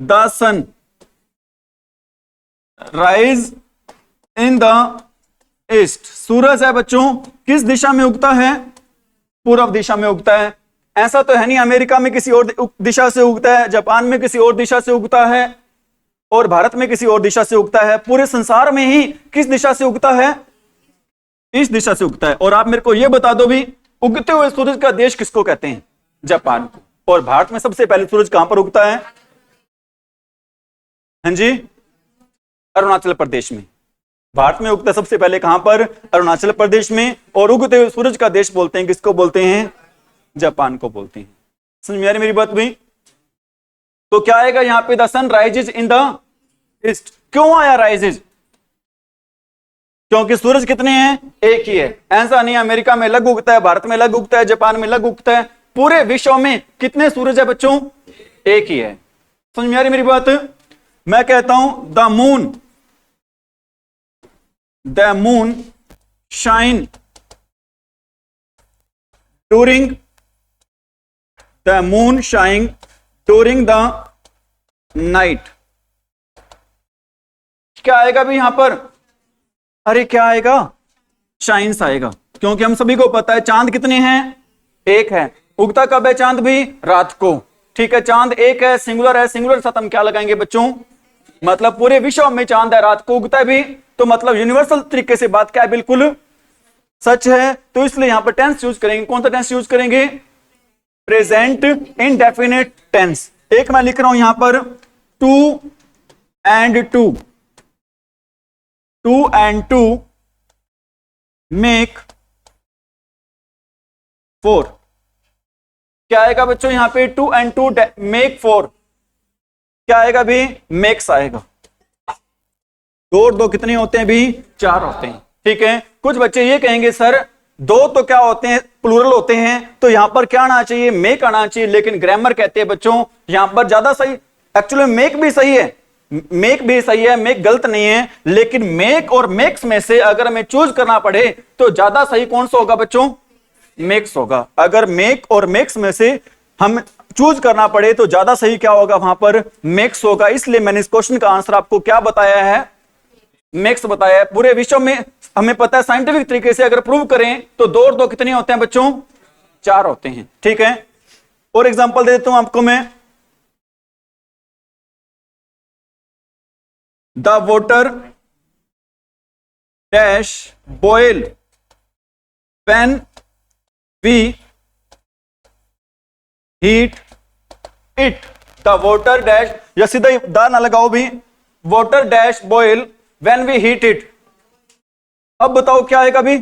the sun rise in the east. सूरज है बच्चों, किस दिशा में उगता है? पूर्व दिशा में उगता है। ऐसा तो है नहीं अमेरिका में किसी और दिशा से उगता है, जापान में किसी और दिशा से उगता है, और भारत में किसी और दिशा से उगता है। पूरे संसार में ही किस दिशा से उगता है? इस दिशा से उगता है। और आप मेरे को यह बता दो भी, उगते हुए सूरज का देश किसको कहते हैं? जापान को। और भारत में सबसे पहले सूरज कहां पर उगता है? हाँ जी, अरुणाचल प्रदेश में। भारत में उगता सबसे पहले कहां पर? अरुणाचल प्रदेश में। और उगते हुए सूरज का देश बोलते हैं किसको? बोलते हैं जापान को बोलते हैं। समझ में आ रही मेरी बात भी? तो क्या आएगा यहां पे? The sun rises in the east. क्यों आया राइजेज? क्योंकि सूरज कितने हैं? एक ही है। ऐसा नहीं अमेरिका में अलग उगता है, भारत में अलग उगता है, जापान में अलग उगता है। पूरे विश्व में कितने सूरज है बच्चों? एक ही है। समझ में आ रही मेरी बात? मैं कहता हूं the moon shine during the night. क्या आएगा भी यहां पर? अरे क्या आएगा? शाइन्स आएगा। क्योंकि हम सभी को पता है चांद कितने हैं? एक है। उगता कब है चांद भी? रात को। ठीक है, चांद एक है, सिंगुलर है। सिंगुलर साथ हम क्या लगाएंगे बच्चों? मतलब पूरे विश्व में चांद है, रात को उगता है भी। तो मतलब यूनिवर्सल तरीके से बात क्या है? बिल्कुल सच है। तो इसलिए यहां पर टेंस यूज करेंगे। कौन सा टेंस यूज करेंगे? Present indefinite tense. एक मैं लिख रहा हूं यहां पर 2 and 2 मेक 4। क्या आएगा बच्चों यहां पे? 2 and 2 मेक 4। क्या आएगा भी? मेक्स आएगा। 2 और 2 कितने होते हैं भी? 4 होते हैं। ठीक है। कुछ बच्चे ये कहेंगे सर 2 तो क्या होते हैं? प्लूरल होते हैं। तो यहां पर क्या आना चाहिए? मेक आना चाहिए। लेकिन ग्रामर कहते हैं बच्चों यहां पर ज्यादा सही, एक्चुअली मेक भी सही है, मेक गलत नहीं है। लेकिन मेक और मेक्स में से अगर हमें चूज करना पड़े तो ज्यादा सही कौन सा होगा बच्चों? मेक्स होगा। अगर मेक और मेक्स में से हम चूज करना पड़े तो ज्यादा सही क्या होगा? वहां पर मेक्स होगा। इसलिए मैंने इस क्वेश्चन का आंसर आपको क्या बताया है? मेक्स बताया है। पूरे विश्व में हमें पता है साइंटिफिक तरीके से अगर प्रूव करें तो 2 और 2 कितने होते हैं बच्चों? 4 होते हैं। ठीक है। और एग्जांपल दे देता हूं आपको मैं। The water dash boil when we heat it. The water dash, या सीधा द ना लगाओ भी, water dash boil when we heat it. अब बताओ क्या आएगा भी?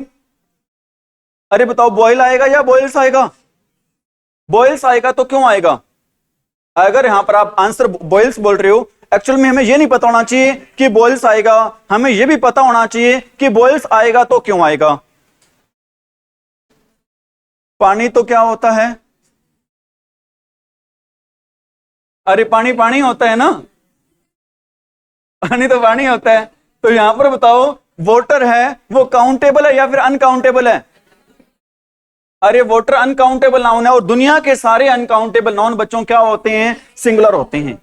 अरे बताओ, बॉयल आएगा या बॉयल्स आएगा? बॉयल्स आएगा तो क्यों आएगा? अगर यहां पर आप आंसर बॉयल्स बोल रहे हो, एक्चुअल में हमें यह नहीं पता होना चाहिए कि बॉयल्स आएगा, हमें यह भी पता होना चाहिए कि बॉयल्स आएगा तो क्यों आएगा। पानी तो क्या होता है? अरे पानी पानी होता है ना, पानी तो पानी होता है। तो यहां पर बताओ वाटर है वो काउंटेबल है या फिर अनकाउंटेबल है? अरे वाटर अनकाउंटेबल नाउन है, और दुनिया के सारे अनकाउंटेबल नाउन बच्चों क्या होते हैं? सिंगुलर होते हैं।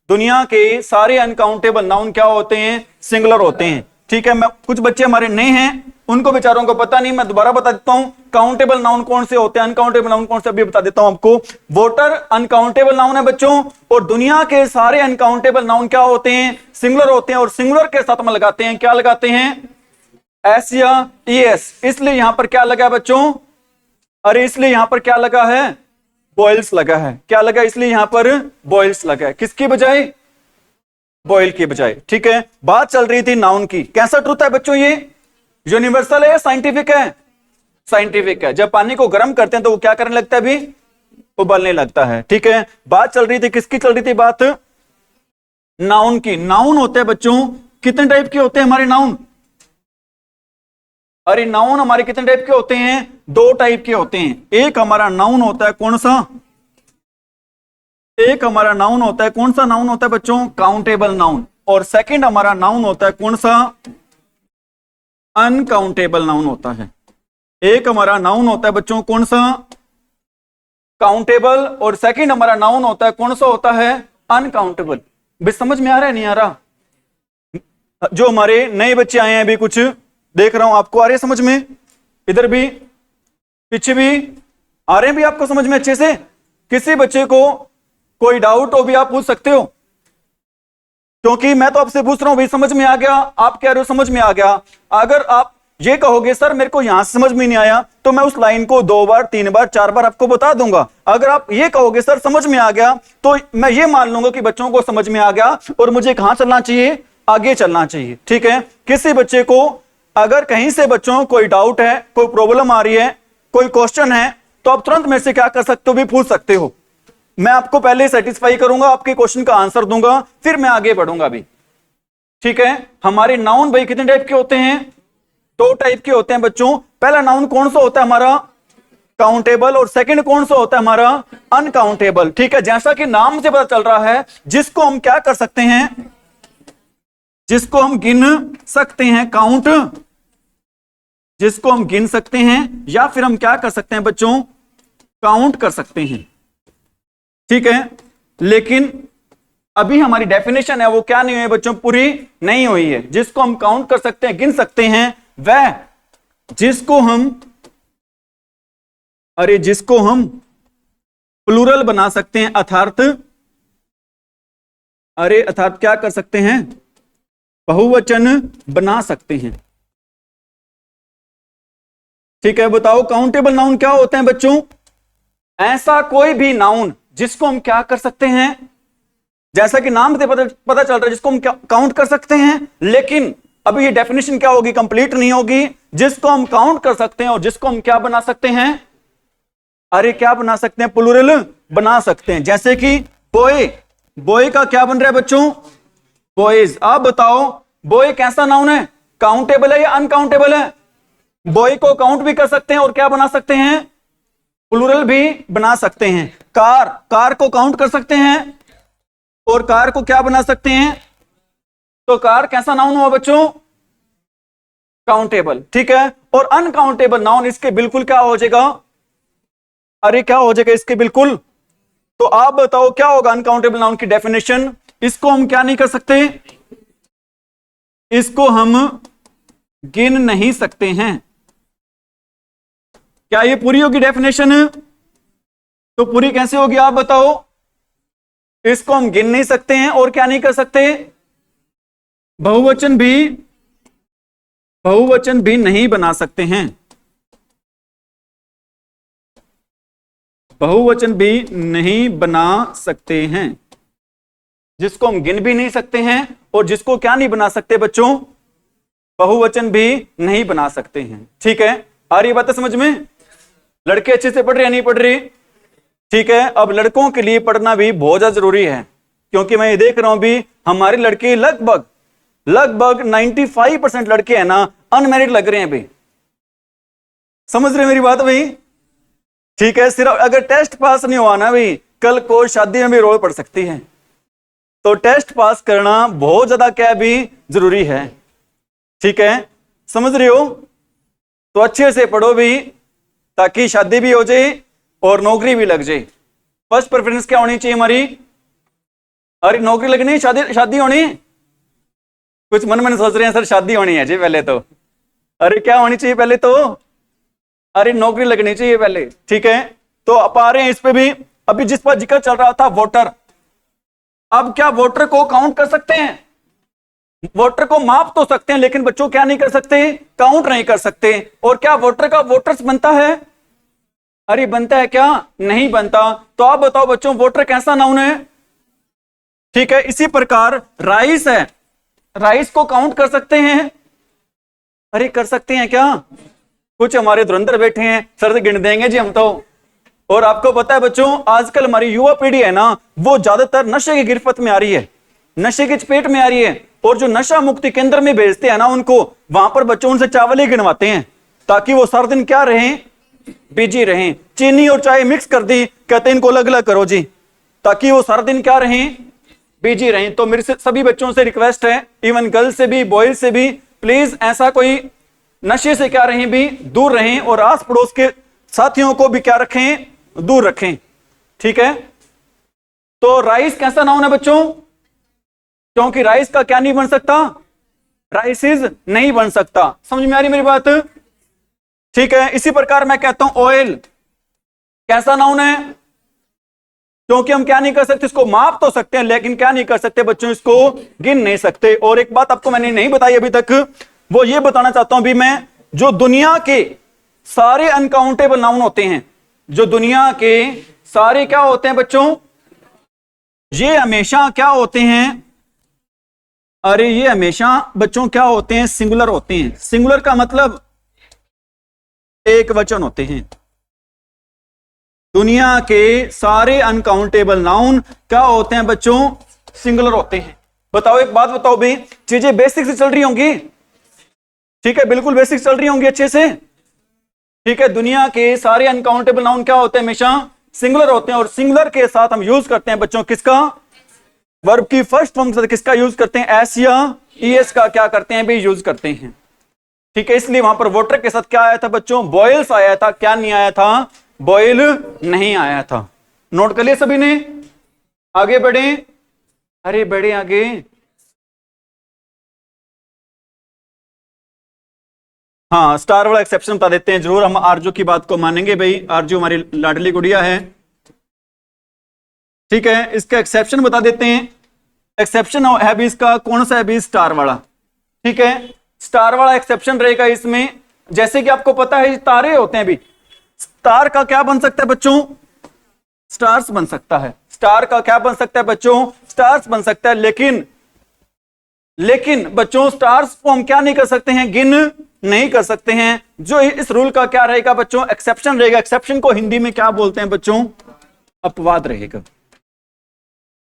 दुनिया के सारे अनकाउंटेबल नाउन क्या होते हैं? सिंगुलर होते हैं। ठीक है, मैं कुछ बच्चे हमारे नए हैं, उनको बेचारों को पता नहीं, मैं दोबारा बता देता हूं काउंटेबल नाउन कौन से होते हैं, अनकाउंटेबल नाउन कौन से, अभी बता देता हूं आपको। वाटर अनकाउंटेबल नाउन है बच्चों, और दुनिया के सारे अनकाउंटेबल नाउन क्या होते हैं? सिंगुलर होते हैं। और सिंगुलर के साथ में लगाते हैं, क्या लगाते हैं? एस या ईएस। इसलिए यहां पर क्या लगा है बच्चों? अरे इसलिए यहां पर क्या लगा है? बॉयल्स लगा है। क्या लगा? इसलिए यहां पर बॉयल्स लगा है। किसकी बजाय? बॉयल की बजाय। ठीक है, बात चल रही थी नाउन की। कैसा ट्रूथ है बच्चों ये? यूनिवर्सल है या साइंटिफिक है? साइंटिफिक है। जब पानी को गर्म करते हैं तो वो क्या करने लगता है? अभी उबलने लगता है। ठीक है, बात चल रही थी, किसकी चल रही थी बात? नाउन की। नाउन होते हैं बच्चों, कितने टाइप के होते हैं हमारे नाउन? अरे नाउन हमारे कितने टाइप के होते हैं? दो टाइप के होते हैं। एक हमारा नाउन होता है कौन सा? एक हमारा नाउन होता है कौन सा? नाउन होता है बच्चों काउंटेबल नाउन। और सेकंड हमारा नाउन होता है कौन सा? अनकाउंटेबल नाउन होता है। एक हमारा नाउन होता है बच्चों कौन सा? काउंटेबल। और सेकंड हमारा नाउन होता है कौन सा? होता है अनकाउंटेबल। भी समझ में आ रहा है, नहीं आ रहा? जो हमारे नए बच्चे आए हैं अभी, कुछ देख रहा हूं, आपको आ रहे हैं समझ में? इधर भी, पीछे भी आ रहे हैं भी आपको समझ में अच्छे से? किसी बच्चे को कोई डाउट हो भी आप पूछ सकते हो, क्योंकि मैं तो आपसे पूछ रहा हूं भाई समझ में आ गया, आप कह रहे हो समझ में आ गया। अगर आप ये कहोगे सर मेरे को यहां से समझ में नहीं आया, तो मैं उस लाइन को 2 बार 3 बार 4 बार आपको बता दूंगा। अगर आप ये कहोगे सर समझ में आ गया, तो मैं ये मान लूंगा कि बच्चों को समझ में आ गया और मुझे कहां चलना चाहिए? आगे चलना चाहिए। ठीक है, किसी बच्चे को अगर कहीं से बच्चों कोई डाउट है, कोई प्रॉब्लम आ रही है, कोई क्वेश्चन है, तो आप तुरंत मेरे से क्या कर सकते हो? भी पूछ सकते हो। मैं आपको पहले सेटिस्फाई करूंगा, आपके क्वेश्चन का आंसर दूंगा, फिर मैं आगे बढ़ूंगा भी। ठीक है, हमारे नाउन भाई कितने टाइप के होते हैं? 2 टाइप के होते हैं बच्चों। पहला नाउन कौन सा होता है हमारा? काउंटेबल। और सेकंड कौन सा होता है हमारा? अनकाउंटेबल। ठीक है, जैसा कि नाम से पता चल रहा है, जिसको हम क्या कर सकते हैं? जिसको हम गिन सकते हैं, काउंट, जिसको हम गिन सकते हैं, या फिर हम क्या कर सकते हैं बच्चों? काउंट कर सकते हैं। ठीक है, लेकिन अभी हमारी डेफिनेशन है वो क्या नहीं हुई है बच्चों? पूरी नहीं हुई है। जिसको हम काउंट कर सकते हैं, गिन सकते हैं, वह जिसको हम, अरे जिसको हम प्लूरल बना सकते हैं, अर्थात, अरे अर्थात क्या कर सकते हैं? बहुवचन बना सकते हैं। ठीक है, बताओ काउंटेबल नाउन क्या होते हैं बच्चों? ऐसा कोई भी नाउन जिसको हम क्या कर सकते हैं, जैसा कि नाम से पता चल रहा है, जिसको हम काउंट कर सकते हैं। लेकिन अभी ये डेफिनेशन क्या होगी? कंप्लीट नहीं होगी। जिसको हम काउंट कर सकते हैं और जिसको हम क्या बना सकते हैं? अरे क्या बना सकते हैं? प्लूरल बना सकते हैं। जैसे कि बॉय, बॉय का क्या बन रहा है बच्चों? बॉयज। आप बताओ बॉय कैसा नाउन है? काउंटेबल है या अनकाउंटेबल है? बॉय को काउंट भी कर सकते हैं और क्या बना सकते हैं? प्लूरल भी बना सकते हैं। कार, कार को काउंट कर सकते हैं और कार को क्या बना सकते हैं? तो कार कैसा नाउन हुआ बच्चों? काउंटेबल। ठीक है, और अनकाउंटेबल नाउन इसके बिल्कुल क्या हो जाएगा? अरे क्या हो जाएगा इसके बिल्कुल? तो आप बताओ क्या होगा अनकाउंटेबल नाउन की डेफिनेशन? इसको हम क्या नहीं कर सकते? इसको हम गिन नहीं सकते हैं। क्या ये पूरी होगी डेफिनेशन? तो पूरी कैसे होगी आप बताओ? इसको हम गिन नहीं सकते हैं और क्या नहीं कर सकते? बहुवचन भी नहीं बना सकते हैं। बहुवचन भी नहीं बना सकते हैं। जिसको हम गिन भी नहीं सकते हैं और जिसको क्या नहीं बना सकते बच्चों? बहुवचन भी नहीं बना सकते हैं। ठीक है, आ रही बात समझ में? लड़के अच्छे से पढ़ रहे हैं, नहीं पढ़ रहे? ठीक है, अब लड़कों के लिए पढ़ना भी बहुत ज्यादा जरूरी है, क्योंकि मैं ये देख रहा हूं भी हमारे लड़के लगभग 95% लड़के हैं ना अनमैरिड लग रहे हैं भाई। समझ रहे हैं मेरी बात भाई? ठीक है, सिर्फ अगर टेस्ट पास नहीं हुआ ना भाई, कल को शादी में भी रोल पड़ सकती है। तो टेस्ट पास करना बहुत ज्यादा क्या भी जरूरी है। ठीक है, समझ रहे हो? तो अच्छे से पढ़ो भी, ताकि शादी भी हो जाए और नौकरी भी लग जाए। फर्स्ट प्रेफरेंस क्या होनी चाहिए हमारी? अरे नौकरी लगनी, शादी होनी। कुछ मन में सोच रहे हैं सर शादी होनी है जी पहले तो। अरे क्या होनी चाहिए पहले तो? अरे नौकरी लगनी चाहिए पहले। ठीक है, तो आप आ रहे हैं इस पे भी। अभी जिस पर जिक्र चल रहा था वोटर, अब क्या वोटर को काउंट कर सकते हैं? वोटर को माप तो सकते हैं, लेकिन बच्चों क्या नहीं कर सकते? काउंट नहीं कर सकते। और क्या वोटर का वोटर्स बनता है? अरे बनता है क्या? नहीं बनता। तो आप बताओ बच्चों, वोटर कैसा नाउन है? ठीक है, इसी प्रकार राइस है, राइस को काउंट कर सकते हैं? अरे कर सकते हैं क्या? कुछ हमारे धुरंधर बैठे हैं, सर गिन देंगे जी हम तो। और आपको पता है बच्चों, आजकल हमारी युवा पीढ़ी है ना, वो ज्यादातर नशे की गिरफ्त में आ रही है, नशे की चपेट में आ रही है। और जो नशा मुक्ति केंद्र में भेजते हैं ना उनको, वहां पर बच्चों उनसे चावल ही गिनवाते हैं, ताकि वो सारा दिन क्या रहें? बिजी रहें। चीनी और चाय मिक्स कर दी, कहते हैं इनको अलग अलग करो जी, ताकि वो सारा दिन क्या रहें? बिजी रहें। तो मेरे से सभी बच्चों से रिक्वेस्ट है, इवन गर्ल्स से भी बॉयज से भी, प्लीज ऐसा कोई नशे से क्या रहें भी दूर रहें, और आस पड़ोस के साथियों को भी क्या रखें? दूर रखें। ठीक है, तो राइस कैसा नाउन है बच्चों? क्योंकि राइस का क्या नहीं बन सकता? राइसिस नहीं बन सकता। समझ में आ रही मेरी बात? ठीक है, इसी प्रकार मैं कहता हूं ऑयल कैसा नाउन है? क्योंकि हम क्या नहीं कर सकते? इसको माप तो सकते हैं, लेकिन क्या नहीं कर सकते बच्चों? इसको गिन नहीं सकते। और एक बात आपको मैंने नहीं बताई अभी तक, वो ये बताना चाहता हूं भी मैं, जो दुनिया के सारे अनकाउंटेबल नाउन होते हैं, जो दुनिया के सारे क्या होते हैं बच्चों, ये हमेशा क्या होते हैं? अरे ये हमेशा बच्चों क्या होते हैं? सिंगुलर होते हैं। सिंगुलर का मतलब एक वचन होते हैं। दुनिया के सारे अनकाउंटेबल नाउन क्या होते हैं बच्चों? सिंगुलर होते हैं। बताओ एक बात बताओ भी, चीजें बेसिक से चल रही होंगी? ठीक है, बिल्कुल बेसिक चल रही होंगी अच्छे से। ठीक है, दुनिया के सारे अनकाउंटेबल नाउन क्या होते हैं? हमेशा सिंगुलर होते हैं। और सिंगुलर के साथ हम यूज करते हैं बच्चों किसका? वर्ब की फर्स्ट फॉर्म के साथ किसका यूज करते हैं? एस या ईएस का क्या करते हैं भी यूज करते हैं। ठीक है, इसलिए वहां पर वोटर के साथ क्या आया था बच्चों? बॉयल्स आया था। क्या नहीं आया था? बॉयल नहीं आया था। नोट कर लिया सभी ने? आगे बढ़े, अरे बढ़े आगे। हाँ, स्टार वाला एक्सेप्शन बता देते हैं जरूर। हम आरजू की बात को मानेंगे भाई, आरजू हमारी लाडली गुड़िया है। ठीक है, इसका एक्सेप्शन बता देते हैं। एक्सेप्शन है भी इसका कौन सा है भी? स्टार वाला। ठीक है, स्टार वाला एक्सेप्शन रहेगा इसमें। जैसे कि आपको पता है तारे होते हैं भी, स्टार का क्या बन सकता है बच्चों? स्टार्स बन सकता है। स्टार का क्या बन सकता है बच्चों? स्टार्स बन सकता है। लेकिन बच्चों स्टार्स को हम क्या नहीं कर सकते हैं? गिन नहीं कर सकते हैं। जो इस रूल का क्या रहेगा बच्चों? एक्सेप्शन रहेगा। एक्सेप्शन को हिंदी में क्या बोलते हैं बच्चों? अपवाद रहेगा।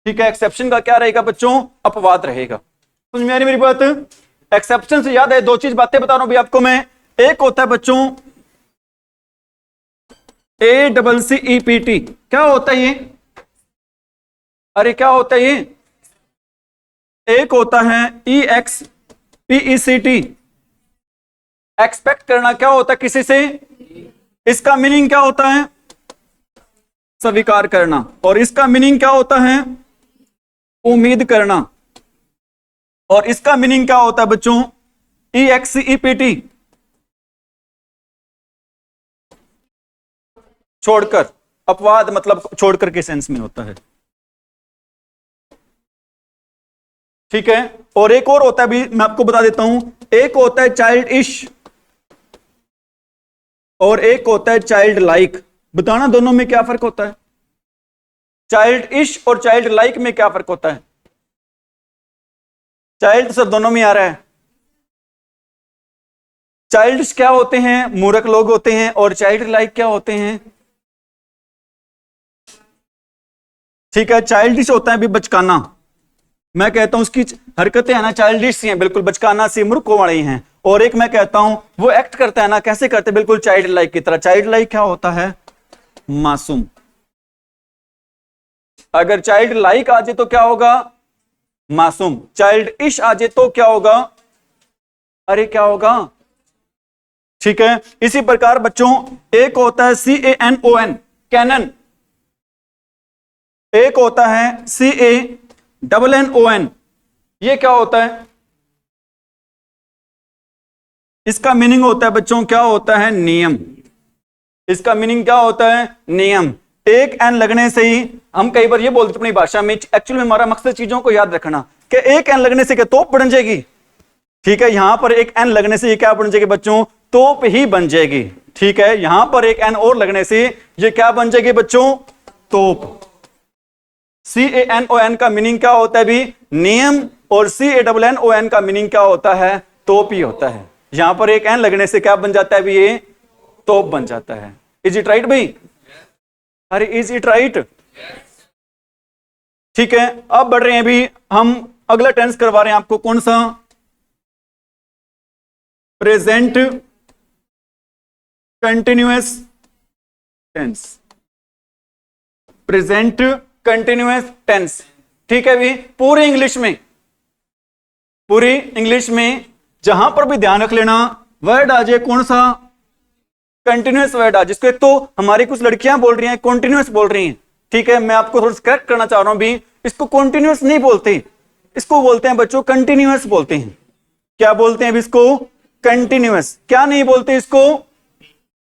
ठीक है, एक्सेप्शन का क्या रहेगा बच्चों? अपवाद रहेगा। समझ में आ रही मेरी बात? एक्सेप्शन से याद है, दो चीज बातें बता रहा हूं भी आपको मैं। एक होता है बच्चों ACCEPT। क्या होता है ये? अरे क्या होता है ये? एक होता है EXPECT। एक्सपेक्ट करना क्या होता है किसी से? इसका मीनिंग क्या होता है? स्वीकार करना। और इसका मीनिंग क्या होता है? उम्मीद करना। और इसका मीनिंग क्या होता है बच्चों? EXEPT, छोड़कर। अपवाद मतलब छोड़कर के सेंस में होता है। ठीक है, और एक और होता है भी, मैं आपको बता देता हूं। एक होता है चाइल्ड इश और एक होता है चाइल्ड लाइक। बताना दोनों में क्या फर्क होता है? चाइल्ड इश और चाइल्ड लाइक में क्या फर्क होता है? चाइल्ड सर दोनों में आ रहा है। चाइल्ड्स क्या होते हैं? मूर्ख लोग होते हैं। और चाइल्ड लाइक क्या होते हैं? ठीक है, चाइल्डिश होता है भी बचकाना। मैं कहता हूं उसकी हरकतें है ना चाइल्डिश सी हैं, बिल्कुल बचकाना सी, मूर्खों वाली हैं। और एक मैं कहता हूं वो एक्ट करता है ना, कैसे करते हैं, बिल्कुल चाइल्ड लाइक की तरह। चाइल्ड लाइक क्या होता है? मासूम। अगर चाइल्ड लाइक आ जाए तो क्या होगा? मासूम। चाइल्ड इश आ जाए तो क्या होगा? अरे क्या होगा? ठीक है, इसी प्रकार बच्चों एक होता है CANON, कैनन। एक होता है CANNON, ये क्या होता है? इसका मीनिंग होता है बच्चों, क्या होता है? नियम। इसका मीनिंग क्या होता है? नियम। एक एन लगने से ही हम कई बार ये बोलते अपनी भाषा में, एक्चुअली में हमारा मकसद चीजों को याद रखना कि एक एन लगने से क्या तोप बन जाएगी? ठीक है, यहां पर एक एन लगने से ये क्या बन जाएगी बच्चों? तोप ही बन जाएगी। ठीक है, यहां पर एक एन और लगने से ये क्या बन जाएगी बच्चों? तोप। CANON का मीनिंग क्या होता है भी? नियम। और CANNON का मीनिंग क्या होता है? तोप ही होता है। यहां पर एक एन लगने से क्या बन जाता है भी? ये तोप बन जाता है। इज इट राइट भाई? अरे इज इट राइट? ठीक है, अब बढ़ रहे हैं भी हम, अगला टेंस करवा रहे हैं आपको। कौन सा? Present continuous tense. Present continuous tense. ठीक है भी, पूरी इंग्लिश में, पूरी इंग्लिश में जहां पर भी ध्यान रख लेना, वर्ड आ जाए कौन सा? कंटिन्यूअस वर्ड आ। जिसको एक तो हमारी कुछ लड़कियां बोल रही हैं कॉन्टिन्यूअस बोल रही हैं। ठीक है, मैं आपको थोड़ा करेक्ट करना चाह रहा हूं भी, इसको कॉन्टिन्यूअस नहीं बोलते, इसको बोलते हैं बच्चों कंटिन्यूअस बोलते हैं। क्या बोलते हैं इसको? कंटिन्यूअस। क्या नहीं बोलते इसको?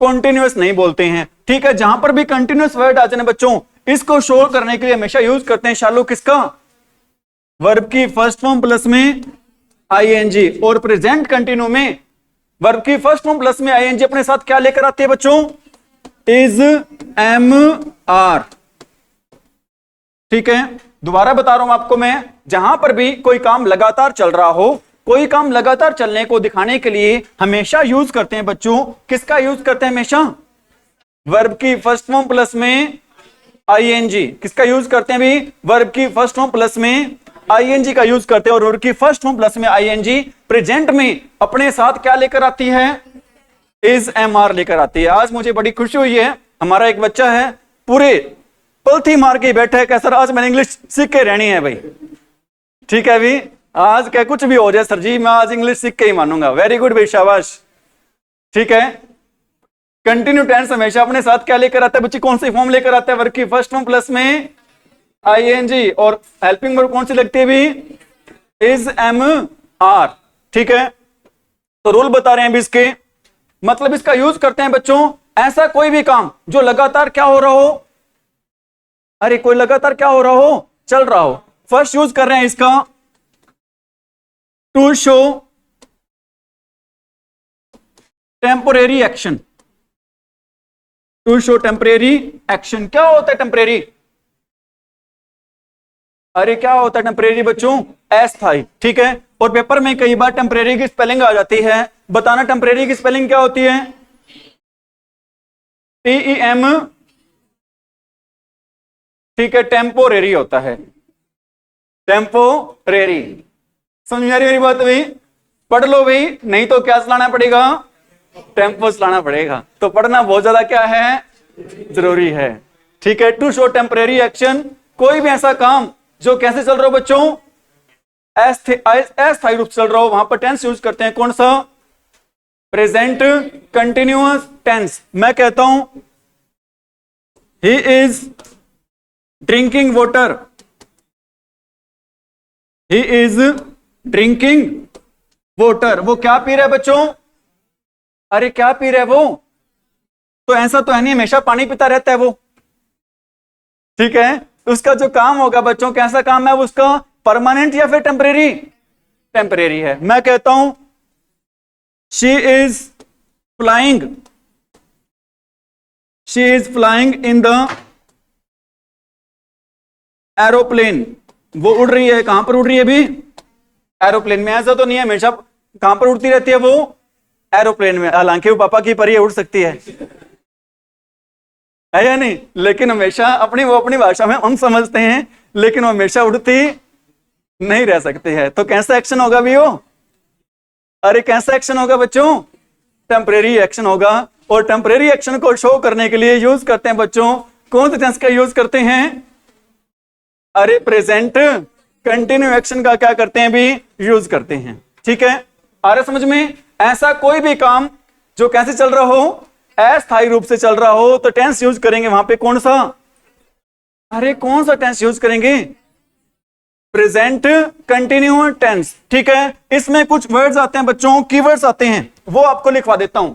कॉन्टिन्यूअस नहीं बोलते हैं। ठीक है, जहां पर भी कंटिन्यूअस वर्ड आ जाए बच्चों, इसको शो करने के लिए हमेशा यूज करते हैं शालो किसका? वर्ब की फर्स्ट फॉर्म प्लस में ING। और प्रेजेंट कंटिन्यू में वर्ब की फर्स्ट फॉर्म प्लस में ING अपने साथ क्या लेकर आते हैं बच्चों? Is, am, are. ठीक है, दोबारा बता रहा हूं आपको मैं, जहां पर भी कोई काम लगातार चल रहा हो, कोई काम लगातार चलने को दिखाने के लिए हमेशा यूज करते हैं बच्चों, किसका यूज करते हैं हमेशा? वर्ब की फर्स्ट फॉर्म प्लस में ING। किसका यूज करते हैं भी? वर्ब की फर्स्ट फॉर्म प्लस में ING का यूज करते हैं। और वर्ब की फर्स्ट फॉर्म प्लस में ING प्रेजेंट में अपने साथ क्या लेकर आती है? इज, एम, आर लेकर आती है। आज मुझे बड़ी खुशी हुई है, हमारा एक बच्चा है पूरे पलथी मार के बैठा है, क्या सर आज मैंने इंग्लिश सीख के रहनी है भाई। ठीक है भी, आज क्या कुछ भी हो जाए सर जी, मैं आज इंग्लिश सीख के ही मानूंगा। वेरी गुड भाई, शाबाश। ठीक है, कंटिन्यू टेंस हमेशा अपने साथ क्या लेकर आता है बच्ची? कौन सी फॉर्म लेकर आता है? वर्ब की फर्स्ट फॉर्म प्लस में ING। और हेल्पिंग वर्ब कौन सी लगती है भी? Is, am, are. ठीक है, तो रूल बता रहे हैं भी इसके, मतलब इसका यूज करते हैं बच्चों ऐसा कोई भी काम जो लगातार क्या हो रहा हो? अरे कोई लगातार क्या हो रहा हो? चल रहा हो। फर्स्ट यूज कर रहे हैं इसका to show temporary action. To show temporary action. क्या होता है टेम्परेरी? अरे क्या होता है टेम्परेरी बच्चों? अस्थायी। ठीक है, और पेपर में कई बार टेम्परेरी की स्पेलिंग आ जाती है, बताना टेम्परेरी की स्पेलिंग क्या होती है? TEM। ठीक है, टेम्पोरेरी होता है, टेम्पोरेरी। समझ में आ रही मेरी बात भाई? पढ़ लो भाई, नहीं तो क्या चलाना पड़ेगा? टेम्पो चलाना पड़ेगा। तो पढ़ना बहुत ज्यादा क्या है? जरूरी है। ठीक है, टू शो टेम्परेरी एक्शन, कोई भी ऐसा काम जो कैसे चल रहा हो बच्चों? अस्थायी रूप चल रहा हो, वहां पर टेंस यूज करते हैं कौन सा? Present continuous tense. मैं कहता हूं he is drinking water. He is drinking water. वो क्या पी रहा है बच्चों? अरे क्या पी रहा है वो? तो ऐसा तो है नहीं हमेशा पानी पीता रहता है वो। ठीक है, उसका जो काम होगा बच्चों, कैसा काम है उसका? परमानेंट या फिर टेम्परेरी? टेम्परेरी है। मैं कहता हूं she is flying, she is flying in the aeroplane. वो उड़ रही है, कहां पर उड़ रही है भी? एरोप्लेन में। ऐसा तो नहीं है हमेशा कहां पर उड़ती रहती है वो? एरोप्लेन में। हालांकि वो पापा की परी उड़ सकती है। है या नहीं? लेकिन हमेशा अपनी भाषा में हम समझते हैं, लेकिन वो हमेशा उड़ती नहीं रह सकती है। तो कैसा एक्शन होगा भी वो? अरे कैसा एक्शन होगा बच्चों? टेम्परेरी एक्शन होगा। और टेम्परेरी एक्शन को शो करने के लिए यूज करते हैं बच्चों, कौन से टेंस का यूज करते हैं? अरे प्रेजेंट कंटिन्यू एक्शन का क्या करते हैं भी? यूज करते हैं। ठीक है, आ रहा समझ में? ऐसा कोई भी काम जो कैसे चल रहा हो, अस्थायी रूप से चल रहा हो, तो टेंस यूज करेंगे वहां पे कौन सा? अरे कौन सा टेंस यूज करेंगे? Present continue tense. ठीक है, इसमें कुछ वर्ड्स आते हैं बच्चों, कीवर्ड्स आते हैं, वो आपको लिखवा देता हूं।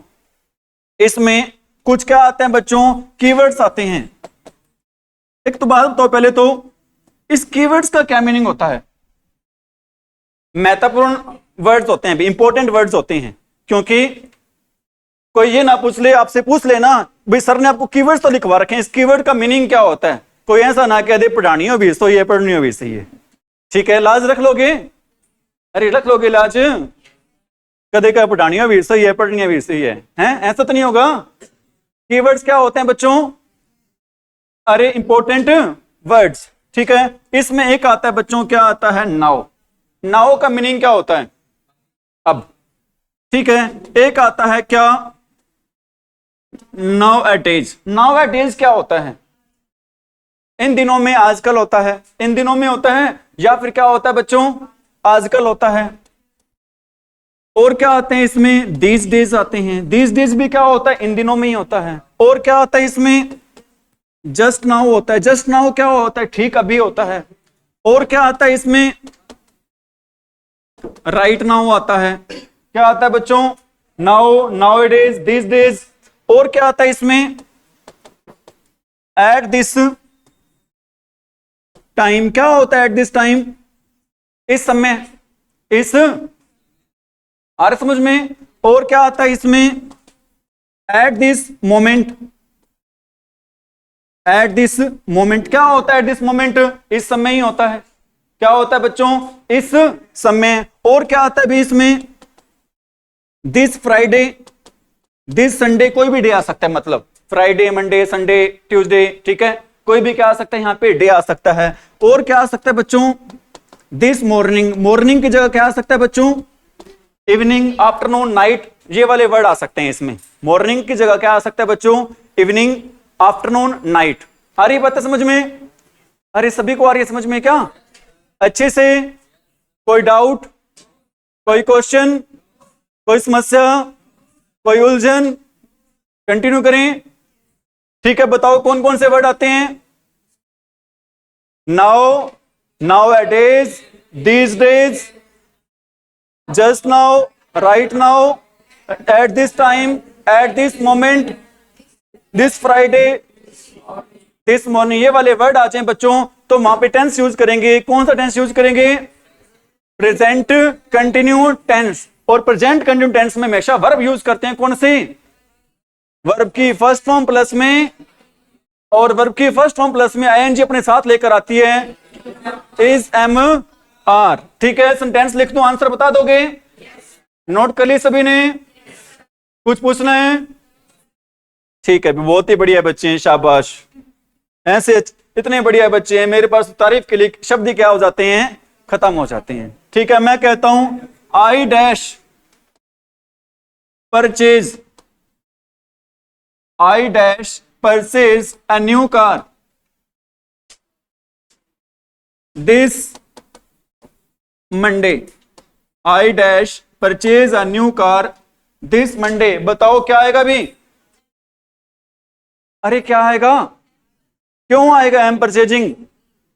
इसमें कुछ क्या आते हैं बच्चों? कीवर्ड्स आते हैं। एक तो बात बताओ पहले तो, इस कीवर्ड्स का क्या मीनिंग होता है? महत्वपूर्ण वर्ड्स होते हैं, इंपॉर्टेंट वर्ड्स होते हैं। क्योंकि कोई ये ना पूछ ले, आपसे पूछ लेना भाई सर ने आपको कीवर्ड्स तो लिखवा रखे हैं, इस कीवर्ड का मीनिंग क्या होता है? कोई ऐसा ना कह दे पढ़ानियों भी सही है, पढ़नियों भी सही है। ठीक है, लाज रख लोगे? अरे रख लोगे लाज? कदे का पढ़ानियों भी सही है, पढ़नियों भी सही है, हैं? ऐसा तो नहीं होगा। कीवर्ड्स क्या होते हैं बच्चों? अरे इंपॉर्टेंट वर्ड्स। ठीक है, इसमें एक आता है बच्चों, क्या आता है? नाउ। नाउ का मीनिंग क्या होता है? अब। ठीक है, एक आता है क्या? Now at age. Now at age क्या होता है? इन दिनों में, आजकल होता है, इन दिनों में होता है, या फिर क्या होता है बच्चों? आजकल होता है। और क्या आते हैं इसमें? दीज डेज आते हैं। दीज डेज भी क्या होता है? इन दिनों में ही होता है। और क्या आता है इसमें? जस्ट नाउ होता है। जस्ट नाउ क्या होता है? ठीक अभी होता है। और क्या आता है इसमें? राइट नाउ आता है। क्या आता है बच्चों? Now, now days, these days. और क्या आता है इसमें? At this time. क्या होता है एट दिस टाइम? इस समय, इस, आ रहा समझ में? और क्या आता है इसमें? At this moment. At this moment क्या होता है? एट दिस मोमेंट इस समय ही होता है। क्या होता है बच्चों? इस समय। और क्या आता है भी इसमें? दिस फ्राइडे, दिस संडे, कोई भी डे आ सकता है, मतलब फ्राइडे, मंडे, संडे, ट्यूसडे। ठीक है, कोई भी क्या आ सकता है यहां पे? डे आ सकता है। और क्या आ सकता है बच्चों? This morning. मॉर्निंग की जगह क्या आ सकता है बच्चों? इवनिंग, आफ्टरनून, नाइट, ये वाले वर्ड आ सकते हैं इसमें। मॉर्निंग की जगह क्या आ सकता है बच्चों? Evening, afternoon, night. आ रही बात है समझ में? अरे सभी को आ रही है समझ में क्या? अच्छे से? कोई डाउट, कोई क्वेश्चन, कोई समस्या, कोई उलझन? कंटिन्यू करें। ठीक है, बताओ कौन कौन से वर्ड आते हैं? Now, now at days, these days, just now, right now, at this time, at this moment, this Friday, this morning. ये वाले वर्ड आ जाए बच्चों तो वहां पे टेंस यूज करेंगे। कौन सा टेंस यूज करेंगे? Present continue tense. और प्रेजेंट कंटिन्यू टेंस में हमेशा वर्ब यूज करते हैं। कौन से? वर्ब की फर्स्ट फॉर्म प्लस में, और वर्ब की फर्स्ट फॉर्म प्लस में आईएनजी अपने साथ लेकर आती है, इज, एम, आर। ठीक है, सेंटेंस लिख दो, आंसर बता दोगे? नोट कर ली सभी ने? कुछ पूछना है? ठीक है, बहुत ही बढ़िया बच्चे हैं, शाबाश। ऐसे इतने बढ़िया बच्चे हैं, मेरे पास तारीफ के लिए शब्द ही क्या हो जाते हैं? खत्म हो जाते हैं। ठीक है, मैं कहता हूं I dash purchase, I dash purchase a new car this Monday. I dash purchase a new car this Monday. बताओ क्या आएगा भी? अरे क्या आएगा? क्यों आएगा एम परचेजिंग?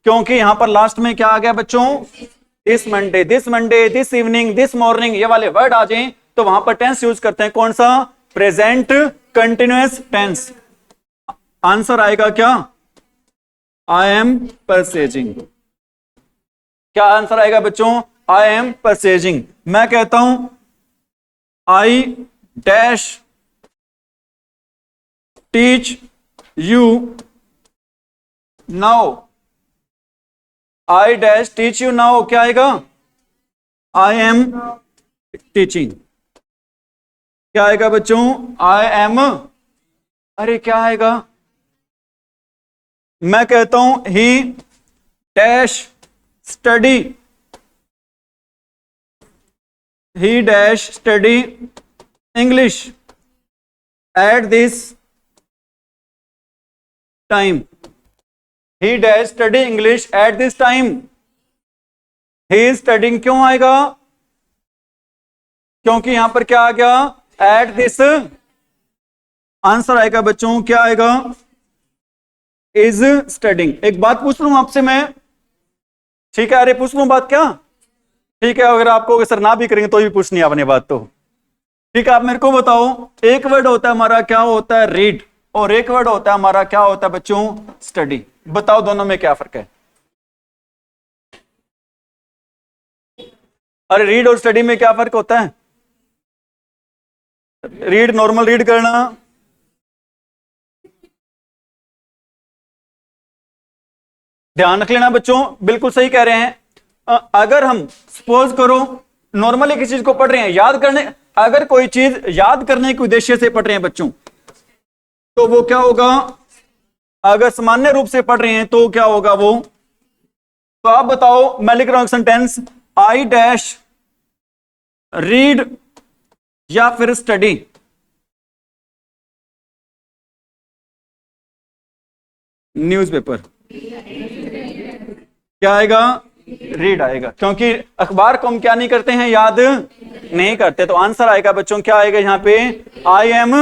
क्योंकि यहां पर लास्ट में क्या आ गया बच्चों? This Monday, this Monday, this evening, this morning, ये वाले वर्ड आ जाएं तो वहां पर टेंस यूज करते हैं। कौन सा? Present continuous tense. आंसर आएगा क्या? I am purchasing. क्या आंसर आएगा बच्चों? I am purchasing. मैं कहता हूं I dash teach you now. I dash teach you now क्या आएगा? आई एम टीचिंग। क्या आएगा बच्चों? आई एम, अरे क्या आएगा? मैं कहता हूं ही dash study, he dash study English at this time, he dash study English at this time. He is studying क्यों आएगा? क्योंकि यहां पर क्या आ गया? At this. आंसर आएगा बच्चों, क्या आएगा? Is studying. एक बात पूछ लूं आपसे मैं, ठीक है? अरे पूछ लूं बात क्या? ठीक है, अगर आपको सर ना भी करेंगे तो भी पूछनी है आपने बात तो। ठीक है, आप मेरे को बताओ, एक वर्ड होता है हमारा क्या होता है? रीड। और एक वर्ड होता है हमारा क्या होता है बच्चों? स्टडी। बताओ दोनों में क्या फर्क है? अरे रीड और स्टडी में क्या फर्क होता है? रीड नॉर्मल रीड करना, ध्यान रख लेना बच्चों, बिल्कुल सही कह रहे हैं। अगर हम सपोज करो नॉर्मली किसी चीज को पढ़ रहे हैं, याद करने, अगर कोई चीज याद करने के उद्देश्य से पढ़ रहे हैं बच्चों, तो वो क्या होगा? अगर सामान्य रूप से पढ़ रहे हैं तो क्या होगा वो? तो आप बताओ, मैं लिख रहा हूं सेंटेंस, आई डैश रीड या फिर स्टडी। न्यूज़पेपर। क्या आएगा? रीड आएगा, क्योंकि अखबार को हम क्या नहीं करते हैं? याद नहीं करते। तो आंसर आएगा बच्चों, क्या आएगा यहां पे? आई एम,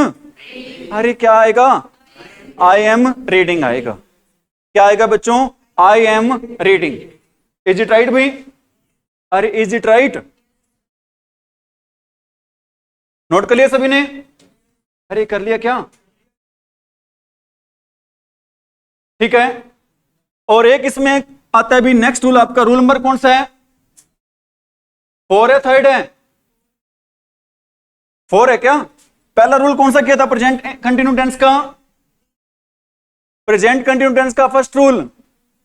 अरे क्या आएगा? आई एम रीडिंग आएगा। क्या आएगा बच्चों? I am reading. Is it right भाई? अरे इज इट राइट? नोट कर लिया सभी ने? अरे कर लिया क्या? ठीक है, और एक इसमें आता है भी नेक्स्ट रूल आपका। रूल नंबर कौन सा है? 4 है, 3rd है? 4 है क्या? पहला रूल कौन सा किया था प्रेजेंट कंटिन्यू टेंस का? प्रेजेंट कंटिन्यू टेंस का first rule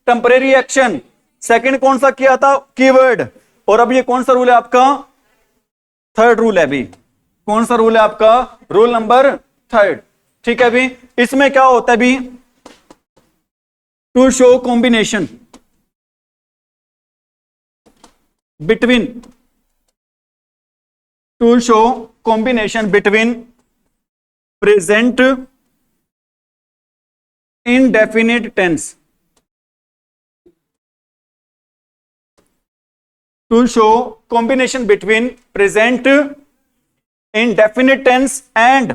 temporary action. Second कौन सा किया था? कीवर्ड। और अब ये कौन सा रूल है आपका? 3rd रूल है भी। कौन सा रूल है आपका? Rule number 3rd। ठीक है भी, इसमें क्या होता है भी? To show combination between, to show combination between present indefinite tense, to show combination between present indefinite tense and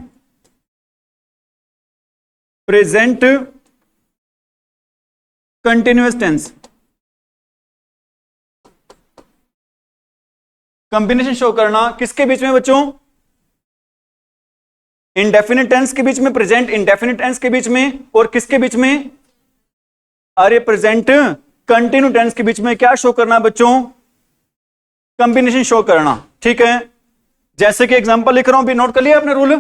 present continuous tense। Combination show करना किसके बीच में बच्चों? इंडेफिनिट टेंस के बीच में, प्रेजेंट इंडेफिनिट टेंस के बीच में, और किसके बीच में? अरे प्रेजेंट कंटिन्यू टेंस के बीच में क्या शो करना बच्चों? कॉम्बिनेशन शो करना। ठीक है, जैसे कि एग्जांपल लिख रहा हूं, भी नोट कर लिया आपने रूल?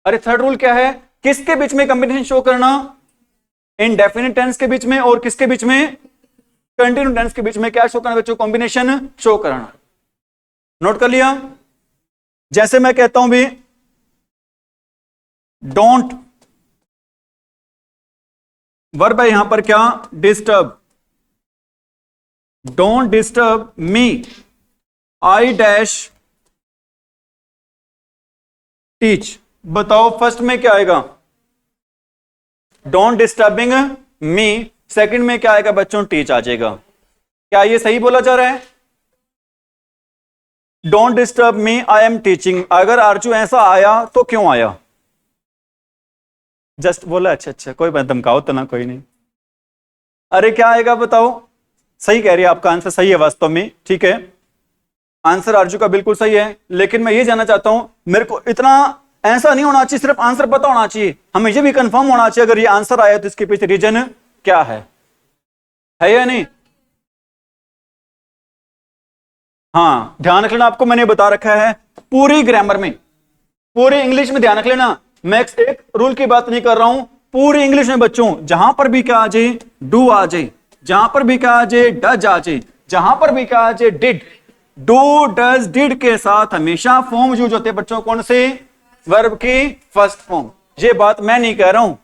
अरे 3rd रूल क्या है? किसके बीच में कॉम्बिनेशन शो करना? इंडेफिनिट टेंस के बीच में, और किसके बीच में? कंटिन्यू टेंस के बीच में क्या शो करना बच्चों? कॉम्बिनेशन शो करना। नोट कर लिया? जैसे मैं कहता हूं भी डोंट, वर्ब है यहां पर क्या? Disturb. Don't disturb me, I dash teach. बताओ फर्स्ट में क्या आएगा? Don't disturbing me. सेकंड में क्या आएगा बच्चों? टीच आ जाएगा। क्या ये सही बोला जा रहा है? Don't disturb me, I am teaching. अगर आरजू ऐसा आया तो क्यों आया? जस्ट बोला अच्छा अच्छा, कोई बात, धमकाओ तो ना, कोई नहीं। अरे क्या आएगा बताओ? सही कह रही है, आपका आंसर सही है वास्तव में। ठीक है, आंसर आरजू का बिल्कुल सही है, लेकिन मैं ये जानना चाहता हूं, मेरे को इतना ऐसा नहीं होना चाहिए सिर्फ आंसर पता होना चाहिए, हमें ये भी कंफर्म होना चाहिए अगर ये आंसर आया तो इसके पीछे रीजन क्या है या नहीं? हाँ, ध्यान रख लेना, आपको मैंने बता रखा है पूरी ग्रामर में, पूरी इंग्लिश में। ध्यान रख लेना, मैं एक रूल की बात नहीं कर रहा हूं, पूरी इंग्लिश में बच्चों जहां पर भी क्या आ जाए डू आ जाए, जहां पर भी क्या आ जाए डज आ जाए, जहां पर भी क्या आ जाए डिड, डू डज डिड के साथ हमेशा फॉर्म यूज होते हैं बच्चों, कौन से? वर्ब की फर्स्ट फॉर्म। ये बात मैं नहीं कह रहा हूं,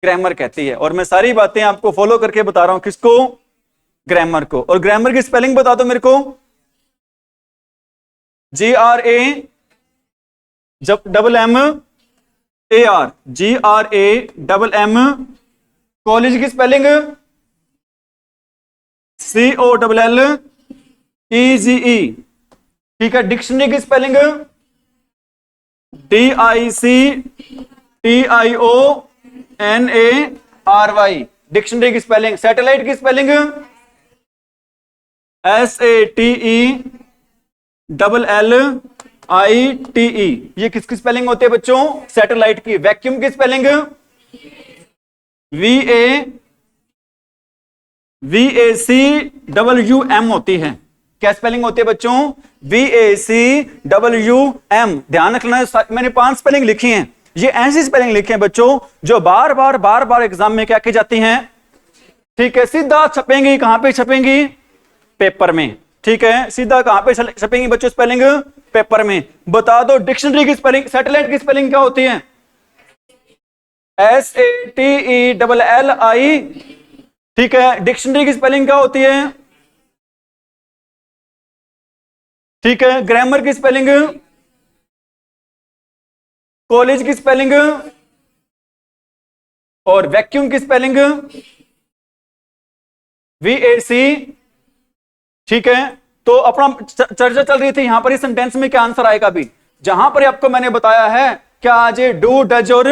ग्रामर कहती है। और मैं सारी बातें आपको फॉलो करके बता रहा हूं, किसको? ग्रामर को। और ग्रामर की स्पेलिंग बता दो मेरे को। GRA जब MMAR, GRAMM। कॉलेज की स्पेलिंग COLLEGE। ठीक है। डिक्शनरी की स्पेलिंग DICTIONARY। डिक्शनरी की स्पेलिंग। सैटेलाइट की स्पेलिंग SATELLITE। ये किसकी स्पेलिंग होती है बच्चों? सैटेलाइट की। वैक्यूम की स्पेलिंग VACWM होती है। क्या स्पेलिंग होती है बच्चों? VACWM। ध्यान रखना, मैंने 5 स्पेलिंग लिखी हैं। ये ऐसी स्पेलिंग लिखी है बच्चों जो बार बार एग्जाम में क्या की जाती हैं। ठीक है। सीधा छपेंगी, कहां पे छपेंगी? पेपर में। ठीक है। सीधा कहां पे छपेंगी बच्चों स्पेलिंग? पेपर में। बता दो डिक्शनरी की स्पेलिंग, सैटेलाइट की स्पेलिंग क्या होती है? SATELLI। ठीक है। डिक्शनरी की स्पेलिंग क्या होती है? ठीक है। ग्रामर की स्पेलिंग, कॉलेज की स्पेलिंग और वैक्यूम की स्पेलिंग VAC। ठीक है। तो अपना चर्चा चल रही थी यहां पर इस सेंटेंस में क्या आंसर आएगा भी, जहां पर आपको मैंने बताया है क्या आज डू, डज और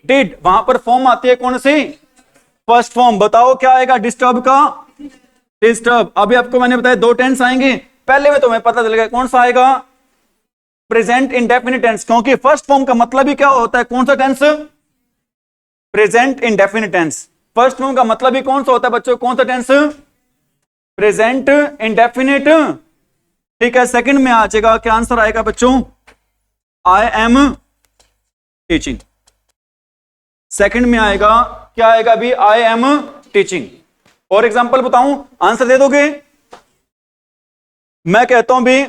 डिड, वहां पर फॉर्म आती है कौन सी? First form. बताओ क्या आएगा डिस्टर्ब का? डिस्टर्ब। अभी आपको मैंने बताया 2 टेंस आएंगे, पहले में तुम्हें पता चल गया कौन सा आएगा? Present indefinite tense. क्योंकि फर्स्ट फॉर्म का मतलब ही क्या होता है? कौन सा tense? Present indefinite tense. First form का मतलब ही कौन सा होता है बच्चों? कौन सा टेंस? Present indefinite. ठीक है। सेकंड में आ जाएगा, क्या आंसर आएगा बच्चों? आई एम टीचिंग। सेकंड में आएगा, क्या आएगा भी? I am teaching. और एग्जांपल बताऊं, आंसर दे दोगे? मैं कहता हूं भी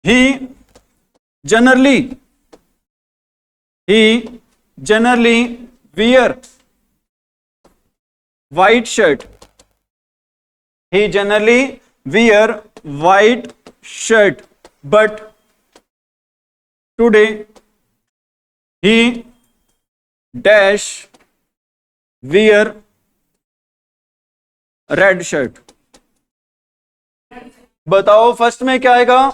ही generally wear white shirt. He generally wear white shirt, but today he dash wear red shirt. बताओ फर्स्ट में क्या आएगा?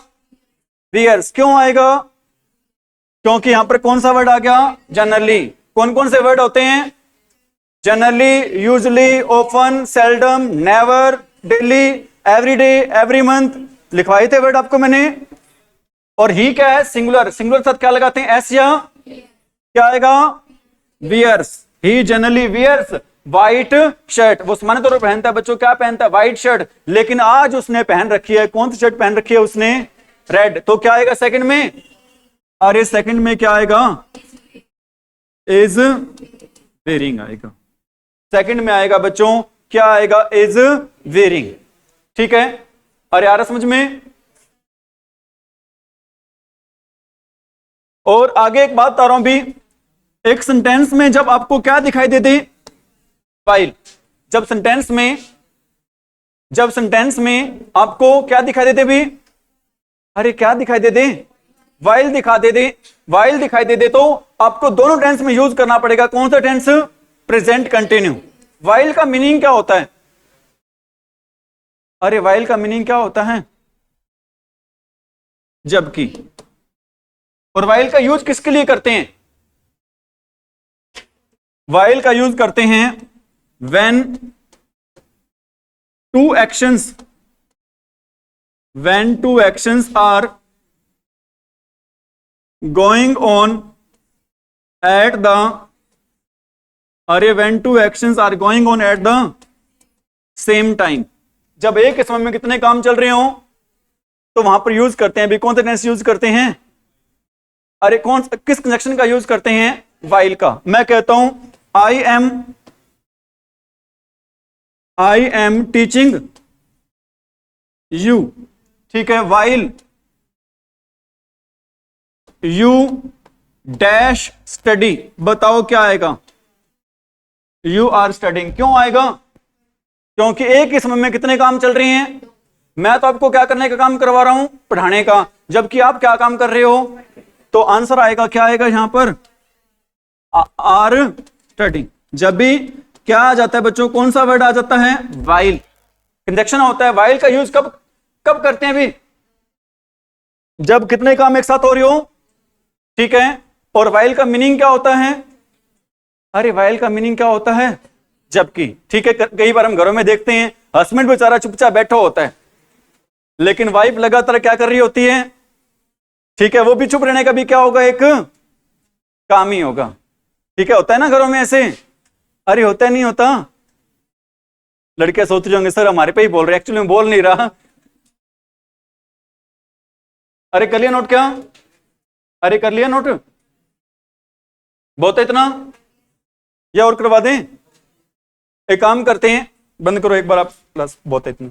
wears। क्यों आएगा? क्योंकि यहां पर कौन सा वर्ड आ गया? जनरली। कौन कौन से वर्ड होते हैं? Generally, usually, open, seldom, never, daily, everyday, every month. लिखवाए थे वर्ड आपको मैंने। और ही क्या है? सिंगुलर। सिंगुलर साथ क्या लगाते हैं? एस या क्या आएगा? वियर्स। ही जनरली वियर्स व्हाइट शर्ट। वो सामान्य तौर पर पहनता है बच्चों, क्या पहनता है? White shirt. लेकिन आज उसने पहन रखी है, कौन सी शर्ट पहन रखी है उसने? रेड। तो क्या आएगा सेकंड में? अरे सेकंड में क्या आएगा? इज वेयरिंग आएगा। सेकंड में आएगा बच्चों, क्या आएगा? Is wearing. ठीक है। अरे आ रहा समझ में? और आगे एक बात बता रहा हूं भी, एक सेंटेंस में जब आपको क्या दिखाई दे दे? वाइल। जब सेंटेंस में आपको क्या दिखाई दे दे भी? अरे क्या दिखाई दे दे? वाइल दिखा दे दे। वाइल दिखाई दे दे तो आपको दोनों टेंस में यूज करना पड़ेगा। कौन सा टेंस? Present continue. वाइल का मीनिंग क्या होता है? अरे वाइल का मीनिंग क्या होता है? जबकि। और वाइल का यूज किसके लिए करते हैं? वाइल का यूज करते हैं when two actions are going on at the when two actions are going on at the same time। जब एक समय में कितने काम चल रहे हो तो वहां पर यूज करते हैं भी। कौन सा टेंस यूज करते हैं? अरे किस कंजक्शन का यूज करते हैं? वाइल का। मैं कहता हूं आई एम टीचिंग यू। ठीक है। वाइल यू डैश स्टडी, बताओ क्या आएगा? You are studying. क्यों आएगा? क्योंकि एक ही समय में कितने काम चल रहे हैं। मैं तो आपको क्या करने का काम करवा रहा हूं? पढ़ाने का। जबकि आप क्या काम कर रहे हो? तो आंसर आएगा, क्या आएगा यहां पर? Are studying. जब भी क्या आ जाता है बच्चों, कौन सा वर्ड आ जाता है? वाइल। कंजक्शन होता है। वाइल का यूज कब कब करते हैं? अभी जब कितने काम एक साथ हो रहे हो, ठीक है। और वाइल का मीनिंग क्या होता है? अरे वाइल का मीनिंग क्या होता है? जबकि, ठीक है। कई बार हम घरों में देखते हैं हस्बैंड बेचारा चुपचाप बैठा होता है, लेकिन वाइफ लगातार क्या कर रही होती है, ठीक है। वो भी चुप रहने का भी क्या होगा? एक काम ही होगा, ठीक है। होता है ना घरों में ऐसे? अरे होता है, नहीं होता? लड़के सोच रहे होंगे सर हमारे पे ही बोल रहे, एक्चुअली मैं बोल नहीं रहा। अरे कर लिया नोट क्या? अरे कर लिया नोट? बहुत है इतना, या और करवा दें? एक काम करते हैं, बंद करो एक बार आप क्लास, बहुत है इतना।